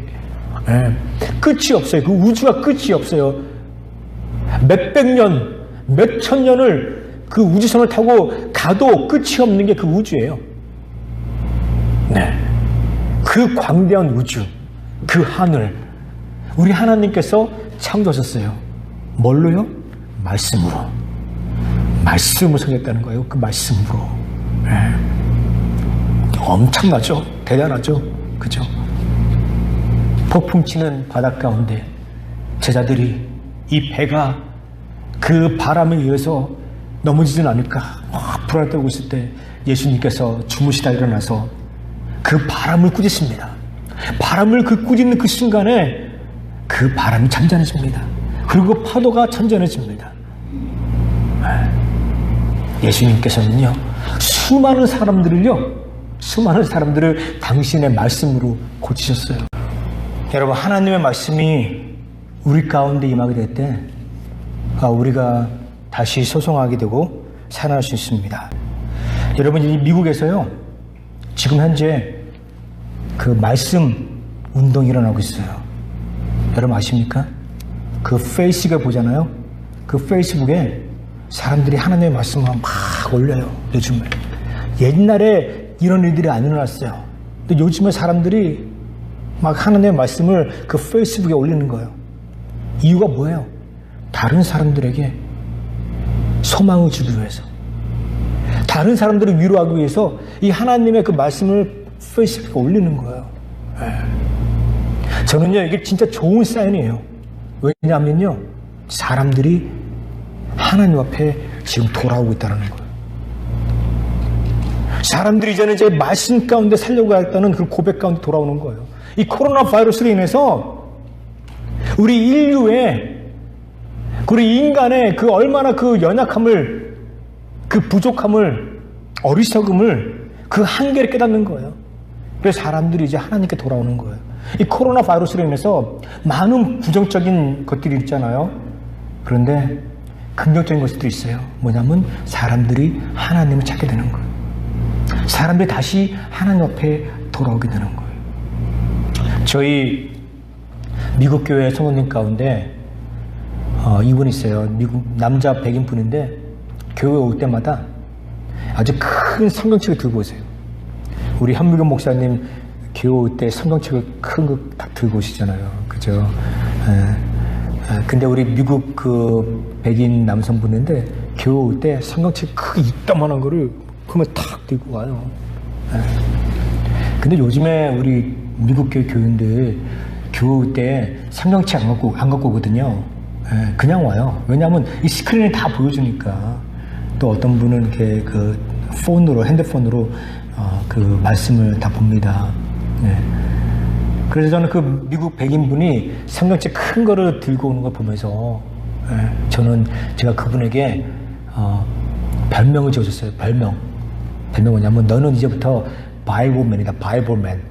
예, 끝이 없어요. 그 우주가 끝이 없어요. 몇백 년, 몇천 년을 그 우주선을 타고 가도 끝이 없는 게 그 우주예요. 네. 그 광대한 우주, 그 하늘, 우리 하나님께서 창조하셨어요. 뭘로요? 말씀으로. 말씀을 성했다는 거예요. 그 말씀으로. 네. 엄청나죠? 대단하죠? 그죠? 폭풍 치는 바닷 가운데 제자들이 이 배가 그 바람에 의해서 넘어지진 않을까 불안을 떨고 있을 때 예수님께서 주무시다 일어나서 그 바람을 꾸짖습니다. 바람을 꾸짖는 그 순간에 그 바람이 잔잔해집니다. 그리고 파도가 잔잔해집니다. 예수님께서는요, 수많은 사람들을 당신의 말씀으로 고치셨어요. 여러분, 하나님의 말씀이 우리 가운데 임하게 될 때 우리가 다시 소송하게 되고 살아날 수 있습니다. 여러분, 이 미국에서요, 지금 현재 그 말씀 운동이 일어나고 있어요. 여러분 아십니까? 그 페이스북에 보잖아요. 그 페이스북에 사람들이 하나님의 말씀을 막 올려요. 요즘에. 옛날에 이런 일들이 안 일어났어요. 근데 요즘에 사람들이 막 하나님의 말씀을 그 페이스북에 올리는 거예요. 이유가 뭐예요? 다른 사람들에게 소망을 주기 위해서, 다른 사람들을 위로하기 위해서 이 하나님의 그 말씀을 페이스북에 올리는 거예요. 저는요, 이게 진짜 좋은 사인이에요. 왜냐하면요, 사람들이 하나님 앞에 지금 돌아오고 있다는 거예요. 사람들이 이제는 이제 말씀 가운데 살려고 했다는 그 고백 가운데 돌아오는 거예요. 이 코로나 바이러스로 인해서 우리 인류의, 우리 인간의 그 얼마나 그 연약함을, 그 부족함을, 어리석음을, 그 한계를 깨닫는 거예요. 그래서 사람들이 이제 하나님께 돌아오는 거예요. 이 코로나 바이러스로 인해서 많은 부정적인 것들이 있잖아요. 그런데 긍정적인 것들이 있어요. 뭐냐면 사람들이 하나님을 찾게 되는 거예요. 사람들이 다시 하나님 앞에 돌아오게 되는 거예요. 저희 미국 교회 성도님 가운데 이분 있어요. 미국 남자 백인 분인데 교회 올 때마다 아주 큰 성경책을 들고 오세요. 우리 한무경 목사님 교회 올 때 성경책을 큰 거 다 들고 오시잖아요. 그죠? 근데 우리 미국 그 백인 남성분인데 교회 올 때 성경책 크게 이따만한 거를 그러면 탁 들고 와요. 근데 요즘에 우리 미국 교회 교인들 교회 올 때 성경책 안 갖고 오거든요. 그냥 와요. 왜냐하면 이 스크린에 다 보여주니까. 또 어떤 분은 이렇게 그 폰으로, 핸드폰으로 그 말씀을 다 봅니다. 그래서 저는 그 미국 백인분이 성경책 큰 거를 들고 오는 걸 보면서 제가 그분에게 별명을 지어줬어요. 별명은 뭐냐면 너는 이제부터 바이블맨이다. 바이블맨.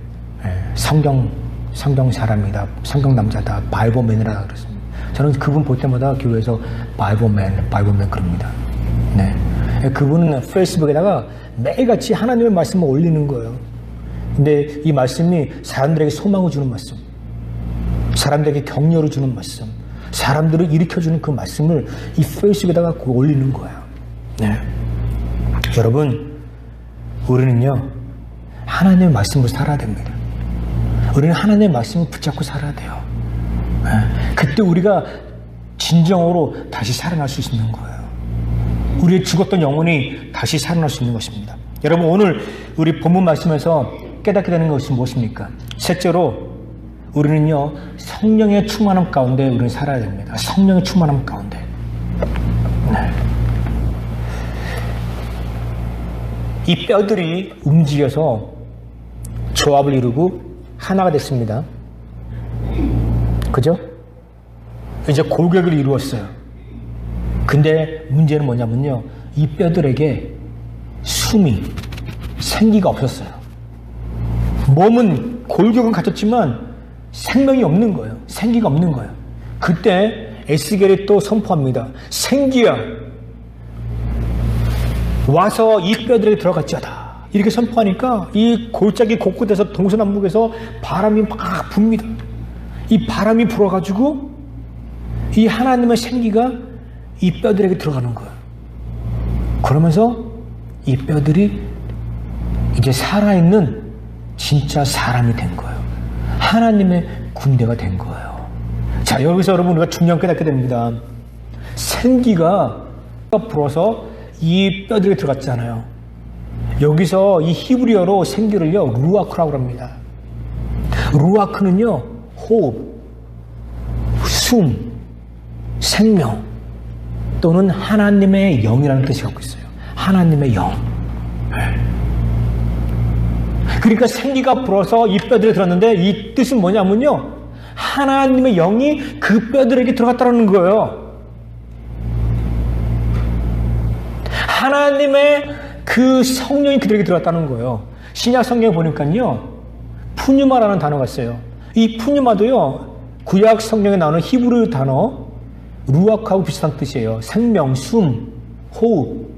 성경 사람이다. 성경 남자다. 바이블맨이라 그랬습니다. 저는 그분 볼 때마다 교회에서 바이블맨 그럽니다. 네. 그분은 페이스북에다가 매일같이 하나님의 말씀을 올리는 거예요. 근데 이 말씀이 사람들에게 소망을 주는 말씀, 사람들에게 격려를 주는 말씀, 사람들을 일으켜주는 그 말씀을 이 페이스북에다가 올리는 거예요. 네. 여러분, 우리는요, 하나님의 말씀으로 살아야 됩니다. 우리는 하나님의 말씀을 붙잡고 살아야 돼요. 네. 그때 우리가 진정으로 다시 살아날 수 있는 거예요. 우리의 죽었던 영혼이 다시 살아날 수 있는 것입니다. 여러분, 오늘 우리 본문 말씀에서 깨닫게 되는 것이 무엇입니까? 셋째로, 우리는요, 성령의 충만함 가운데 우리는 살아야 됩니다. 성령의 충만함 가운데. 네. 이 뼈들이 움직여서 조합을 이루고 하나가 됐습니다. 그죠? 이제 골격을 이루었어요. 근데 문제는 뭐냐면요, 이 뼈들에게 숨이, 생기가 없었어요. 몸은, 골격은 갖췄지만 생명이 없는 거예요. 생기가 없는 거예요. 그때 에스겔이 또 선포합니다. 생기야, 와서 이 뼈들에게 들어갔지어다. 이렇게 선포하니까 이 골짜기 곳곳에서 동서남북에서 바람이 막 붑니다. 이 바람이 불어가지고 이 하나님의 생기가 이 뼈들에게 들어가는 거예요. 그러면서 이 뼈들이 이제 살아있는 진짜 사람이 된 거예요. 하나님의 군대가 된 거예요. 자, 여기서 여러분 우리가 중요한 게 깨닫게 됩니다. 생기가 불어서 이 뼈들에 들어갔잖아요. 여기서 이 히브리어로 생기를요, 루아크라고 합니다. 루아크는요, 호흡, 숨, 생명 또는 하나님의 영이라는 뜻이 갖고 있어요. 하나님의 영. 그러니까 생기가 불어서 이 뼈들에 들었는데 이 뜻은 뭐냐면요, 하나님의 영이 그 뼈들에게 들어갔다는 거예요. 하나님의 그 성령이 그들에게 들어갔다는 거예요. 신약 성경에 보니까요, 푸뉴마라는 단어가 있어요. 이 푸뉴마도요, 구약 성경에 나오는 히브리 단어 루아크하고 비슷한 뜻이에요. 생명, 숨, 호흡,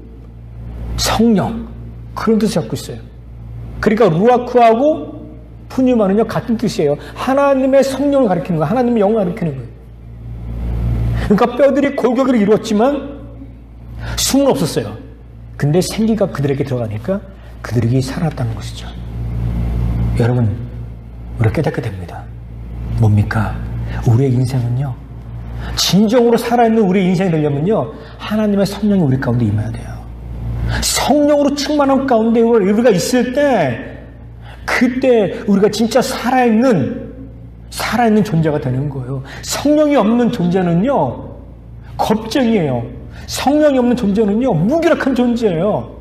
성령, 그런 뜻을 갖고 있어요. 그러니까 루아크하고 푸뉴마는요, 같은 뜻이에요. 하나님의 성령을 가리키는 거예요. 하나님의 영을 가리키는 거예요. 그러니까 뼈들이 골격을 이루었지만 숨은 없었어요. 근데 생기가 그들에게 들어가니까 그들에게 살았다는 것이죠. 여러분, 우리가 깨닫게 됩니다. 뭡니까? 우리의 인생은요, 진정으로 살아있는 우리의 인생이 되려면요, 하나님의 성령이 우리 가운데 임해야 돼요. 성령으로 충만한 가운데 우리가 있을 때, 그때 우리가 진짜 살아있는 존재가 되는 거예요. 성령이 없는 존재는요, 겁쟁이에요. 성령이 없는 존재는요, 무기력한 존재예요.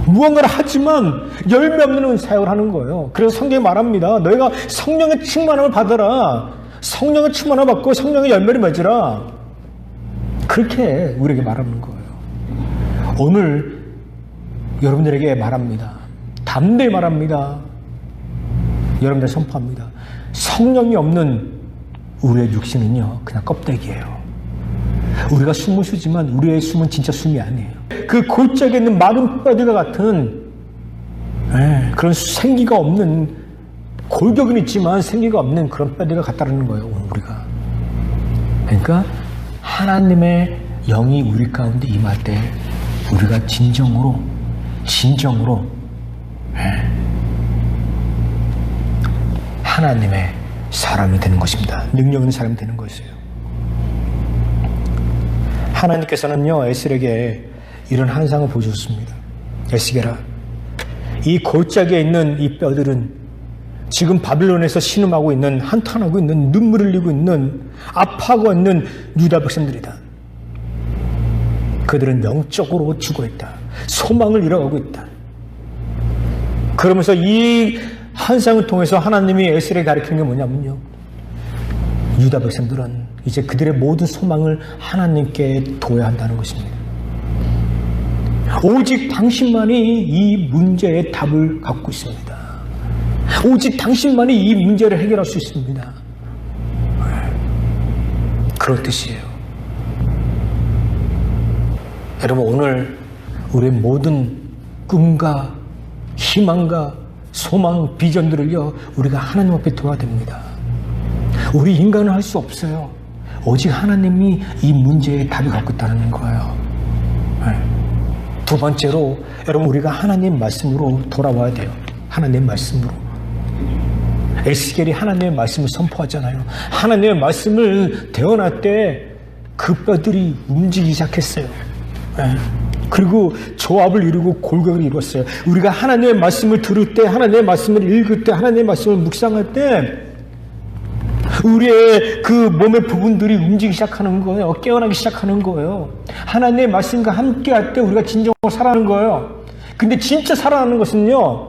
무언가를 하지만 열매 없는 사역을 하는 거예요. 그래서 성경이 말합니다. 너희가 성령의 충만함을 받아라. 성령의 충만함을 받고 성령의 열매를 맺으라. 그렇게 우리에게 말하는 거예요. 오늘 여러분들에게 말합니다. 담대히 말합니다. 여러분들 선포합니다. 성령이 없는 우리의 육신은요, 그냥 껍데기예요. 우리가 숨을 쉬지만 우리의 숨은 진짜 숨이 아니에요. 그 골짜기에 있는 마른 뼈들과 같은 그런 생기가 없는, 골격은 있지만 생기가 없는 그런 뼈들과 같다는 거예요, 오늘 우리가. 그러니까 하나님의 영이 우리 가운데 임할 때 우리가 진정으로 하나님의 사람이 되는 것입니다. 능력 있는 사람이 되는 것이에요. 하나님께서는요, 에스겔에게 이런 환상을 보여주셨습니다. 에스겔아, 이 골짜기에 있는 이 뼈들은 지금 바빌론에서 신음하고 있는, 한탄하고 있는, 눈물을 흘리고 있는, 아파하고 있는 유다 백성들이다. 그들은 영적으로 죽어있다. 소망을 잃어가고 있다. 그러면서 이 환상을 통해서 하나님이 에스겔에게 가르치는 게 뭐냐면요, 유다 백성들은 이제 그들의 모든 소망을 하나님께 둬야 한다는 것입니다. 오직 당신만이 이 문제의 답을 갖고 있습니다. 오직 당신만이 이 문제를 해결할 수 있습니다. 그런 뜻이에요. 여러분, 오늘 우리의 모든 꿈과 희망과 소망, 비전들을요, 우리가 하나님 앞에 둬야 됩니다. 우리 인간은 할 수 없어요. 오직 하나님이 이 문제의 답을 갖고 있다는 거예요. 두 번째로, 여러분, 우리가 하나님 말씀으로 돌아와야 돼요. 하나님 말씀으로. 에스겔이 하나님의 말씀을 선포하잖아요. 하나님의 말씀을 대언할 때 그 뼈들이 움직이기 시작했어요. 그리고 조합을 이루고 골격을 이루었어요. 우리가 하나님의 말씀을 들을 때, 하나님의 말씀을 읽을 때, 하나님의 말씀을 묵상할 때 우리의 그 몸의 부분들이 움직이기 시작하는 거예요. 깨어나기 시작하는 거예요. 하나님의 말씀과 함께 할 때 우리가 진정으로 살아나는 거예요. 근데 진짜 살아나는 것은요,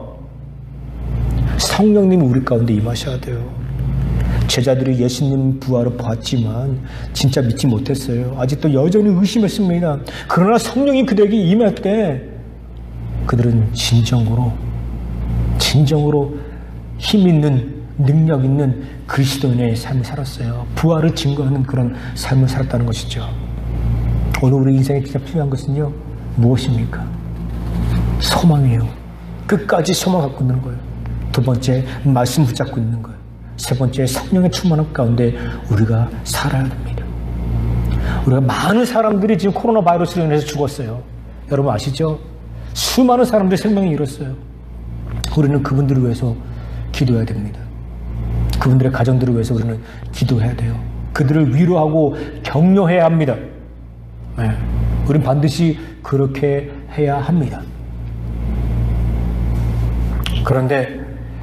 성령님이 우리 가운데 임하셔야 돼요. 제자들이 예수님 부활을 봤지만 진짜 믿지 못했어요. 아직도 여전히 의심했습니다. 그러나 성령이 그들에게 임할 때 그들은 진정으로 힘 있는, 능력 있는 그리스도인의 삶을 살았어요. 부활을 증거하는 그런 삶을 살았다는 것이죠. 오늘 우리 인생에 진짜 필요한 것은요, 무엇입니까? 소망이에요. 끝까지 소망 갖고 있는 거예요. 두 번째, 말씀 붙잡고 있는 거예요. 세 번째, 성령의 충만함 가운데 우리가 살아야 됩니다. 우리가 많은 사람들이 지금 코로나 바이러스로 인해서 죽었어요. 여러분 아시죠? 수많은 사람들이 생명을 잃었어요. 우리는 그분들을 위해서 기도해야 됩니다. 그분들의 가정들을 위해서 우리는 기도해야 돼요. 그들을 위로하고 격려해야 합니다. 네. 우리는 반드시 그렇게 해야 합니다. 그런데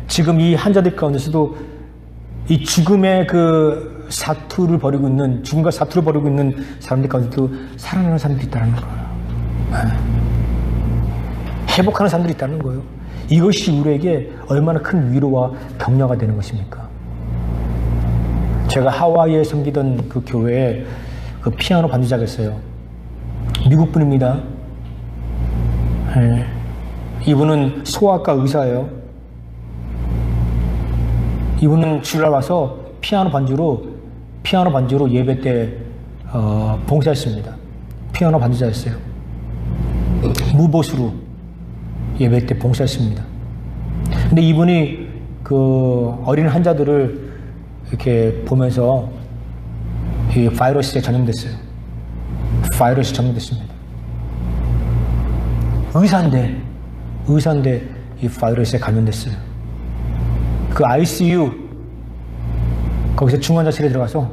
지금 이 환자들 가운데서도 이 죽음의 그 사투를 벌이고 있는, 죽음과 사투를 벌이고 있는 사람들 가운데도 살아나는 사람들이 있다는 거예요. 네. 회복하는 사람들이 있다는 거예요. 이것이 우리에게 얼마나 큰 위로와 격려가 되는 것입니까? 제가 하와이에 섬기던 그 교회에 그 피아노 반주자가 있어요. 미국 분입니다. 네. 이분은 소아과 의사예요. 이분은 주일날 와서 피아노 반주로 예배 때 봉사했습니다. 피아노 반주자였어요. 무보수로 예배 때 봉사했습니다. 근데 이분이 그 어린 환자들을 이렇게 보면서 이 바이러스에 전염됐어요. 바이러스 전염됐습니다. 의사인데 이 바이러스에 감염됐어요. 그 ICU 거기서 중환자실에 들어가서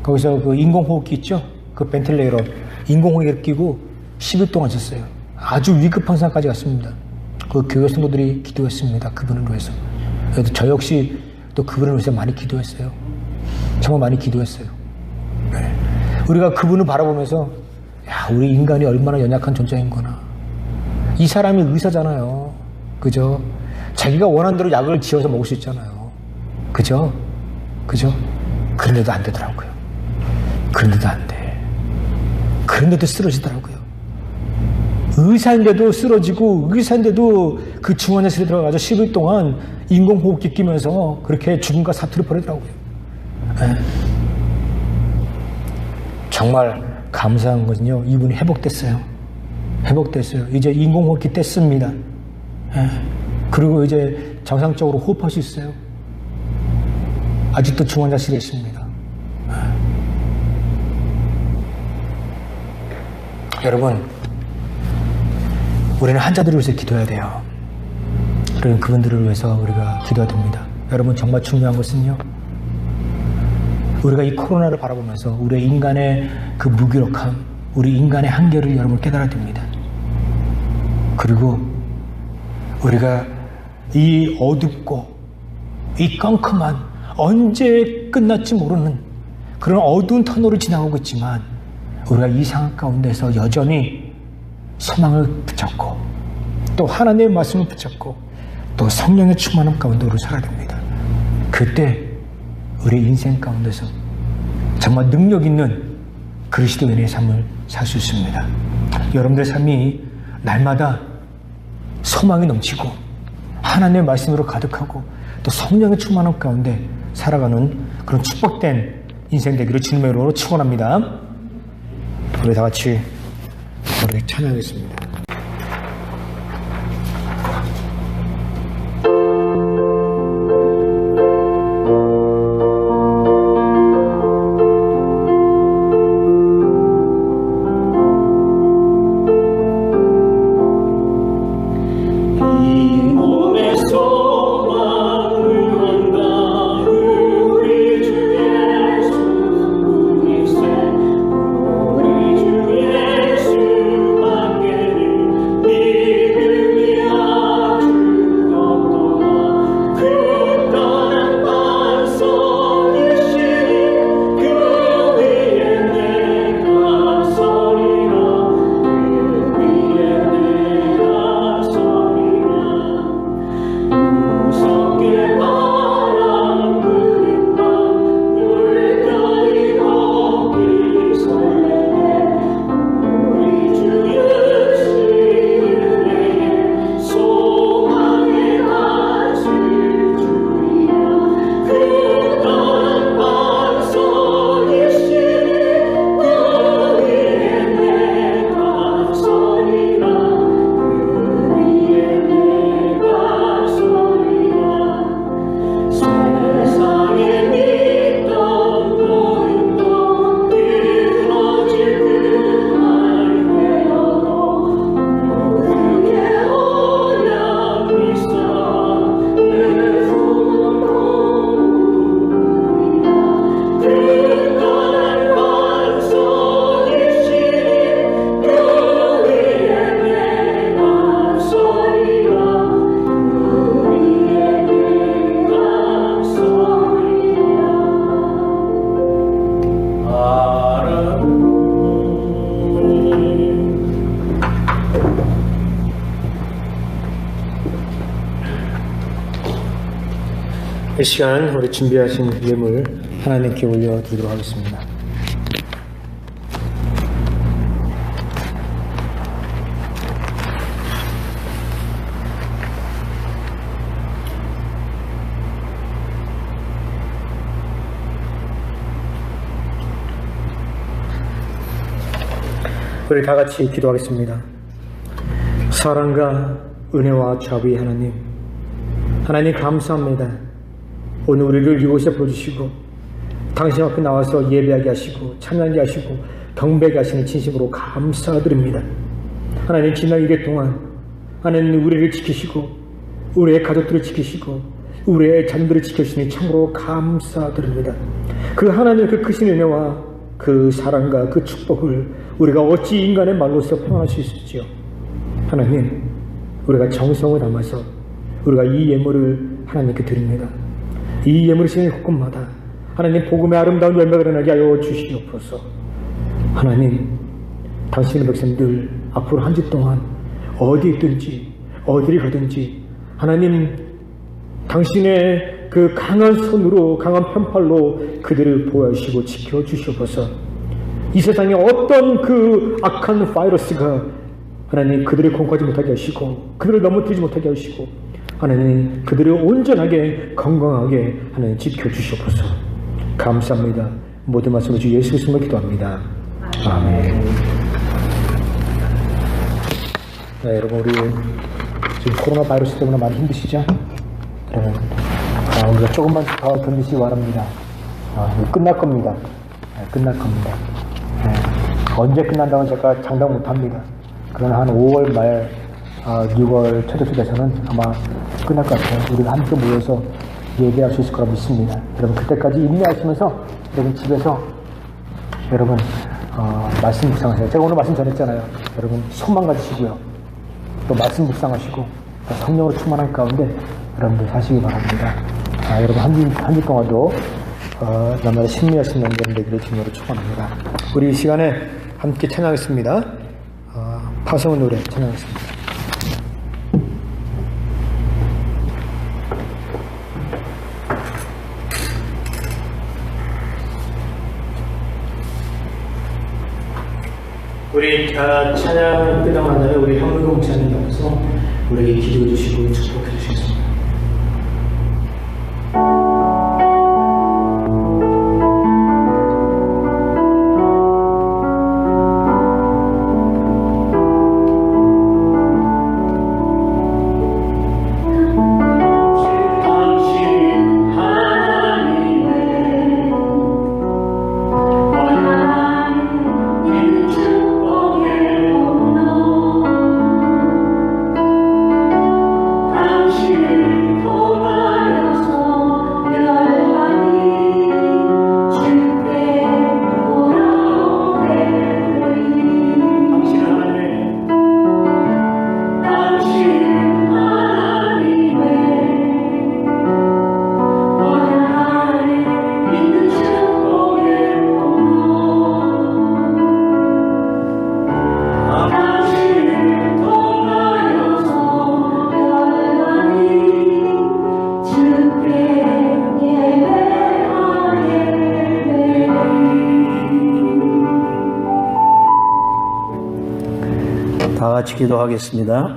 거기서 그 인공호흡기 있죠? 그 벤틸레이터 인공호흡기를 끼고 10일 동안 있었어요. 아주 위급한 상황까지 갔습니다. 그 교회 성도들이 기도했습니다. 그분을 위해서. 그래도 저 역시 또 그분을 위해서 많이 기도했어요. 정말 많이 기도했어요. 네. 우리가 그분을 바라보면서 야, 우리 인간이 얼마나 연약한 존재인구나. 이 사람이 의사잖아요. 그죠? 자기가 원하는 대로 약을 지어서 먹을 수 있잖아요. 그죠? 그런데도 안 되더라고요. 그런데도 안 돼. 그런데도 쓰러지더라고요. 의사인데도 쓰러지고, 의사인데도 그 중환자실에 들어가서 10일 동안 인공호흡기 끼면서 그렇게 죽음과 사투를 벌이더라고요. 네. 정말 감사한 것은요, 이분이 회복됐어요. 이제 인공호흡기 뗐습니다. 네. 그리고 이제 정상적으로 호흡할 수 있어요. 아직도 중환자실에 있습니다. 네. 여러분, 우리는 환자들을 위해서 기도해야 돼요. 그리고 그분들을 위해서 우리가 기도해야 됩니다. 여러분, 정말 중요한 것은요, 우리가 이 코로나를 바라보면서 우리의 인간의 그 무기력함, 우리 인간의 한계를 여러분 깨달아야 됩니다. 그리고 우리가 이 어둡고 이 깜깜한 언제 끝날지 모르는 그런 어두운 터널을 지나가고 있지만 우리가 이 상황 가운데서 여전히 소망을 붙잡고 또 하나님의 말씀을 붙잡고 또 성령의 충만함 가운데 우리 살아야 됩니다. 그때 우리 인생 가운데서 정말 능력 있는 그리스도인의 삶을 살 수 있습니다. 여러분들의 삶이 날마다 소망이 넘치고 하나님의 말씀으로 가득하고 또 성령의 충만함 가운데 살아가는 그런 축복된 인생 되기를 주님의 이름으로 축원합니다. 우리 다 같이 우리 찬양하겠습니다. 우리 주 예수 밖에는 이 시간 우리 준비하신 예물 하나님께 올려드리도록 하겠습니다. 우리 다 같이 기도하겠습니다. 사랑과 은혜와 자비 하나님 감사합니다. 오늘 우리를 이곳에 불러주시고 당신 앞에 나와서 예배하게 하시고 찬양하게 하시고 경배하게 하시는 진심으로 감사드립니다. 하나님 지난 1회 동안 하나님 우리를 지키시고 우리의 가족들을 지키시고 우리의 자녀들을 지켜주시니 참으로 감사드립니다. 그 하나님의 그 크신 은혜와 그 사랑과 그 축복을 우리가 어찌 인간의 말로서 표현할 수 있을지요. 하나님, 우리가 정성을 담아서 우리가 이 예물을 하나님께 드립니다. 이 예물을 시행할 곳곳마다 하나님 복음의 아름다운 열매가 일어나게 하여 주시옵소서. 하나님, 당신의 백성들 앞으로 한 주 동안 어디 있든지 어디를 가든지 하나님 당신의 그 강한 손으로 강한 편팔로 그들을 보호하시고 지켜주시옵소서. 이 세상에 어떤 그 악한 바이러스가 하나님 그들을 공격하지 못하게 하시고 그들을 넘어뜨리지 못하게 하시고 하나님 그들을 온전하게 건강하게 하나님 지켜주시옵소서. 감사합니다. 모든 말씀을 주 예수 그리스도로 기도합니다. 아멘. 네, 여러분 우리 지금 코로나 바이러스 때문에 많이 힘드시죠? 그러면 우리가 조금만 더 견디시기 바랍니다. 끝날 겁니다. 끝날 겁니다. 언제 끝난다고 제가 장담 못합니다. 그러나 한 5월 말 6월 초저쯤 돼서는 아마 끝날 것 같아요. 우리가 함께 모여서 예배할 수 있을 거라 믿습니다. 여러분 그때까지 인내하시면서 여러분 집에서 여러분 말씀 묵상하세요. 제가 오늘 말씀 전했잖아요. 여러분 소망 가지시고요. 또 말씀 묵상하시고 또 성령으로 충만한 가운데 여러분들 사시기 바랍니다. 여러분 한 주 동안도 나날의 승리하신 영광 되기를 주님으로 축원합니다. 우리 이 시간에 함께 찬양하겠습니다. 파성의 노래 찬양하겠습니다. 우리 찬양 끝나고 난 다음에 우리 한물고 목사님 앞에서 우리에게 기도해 주시고 축복해 주시겠습니다. 다 같이 기도하겠습니다.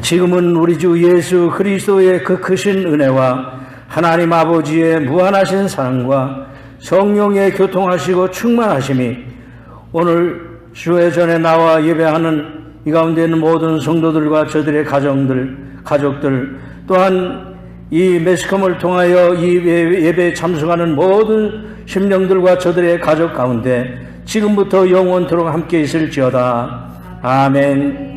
지금은 우리 주 예수 그리스도의 그 크신 은혜와 하나님 아버지의 무한하신 사랑과 성령의 교통하시고 충만하심이 오늘 주의 전에 나와 예배하는 이 가운데 있는 모든 성도들과 저들의 가족들 또한 이 매스컴을 통하여 이 예배에 참석하는 모든 심령들과 저들의 가족 가운데 지금부터 영원토록 함께 있을지어다. 아멘.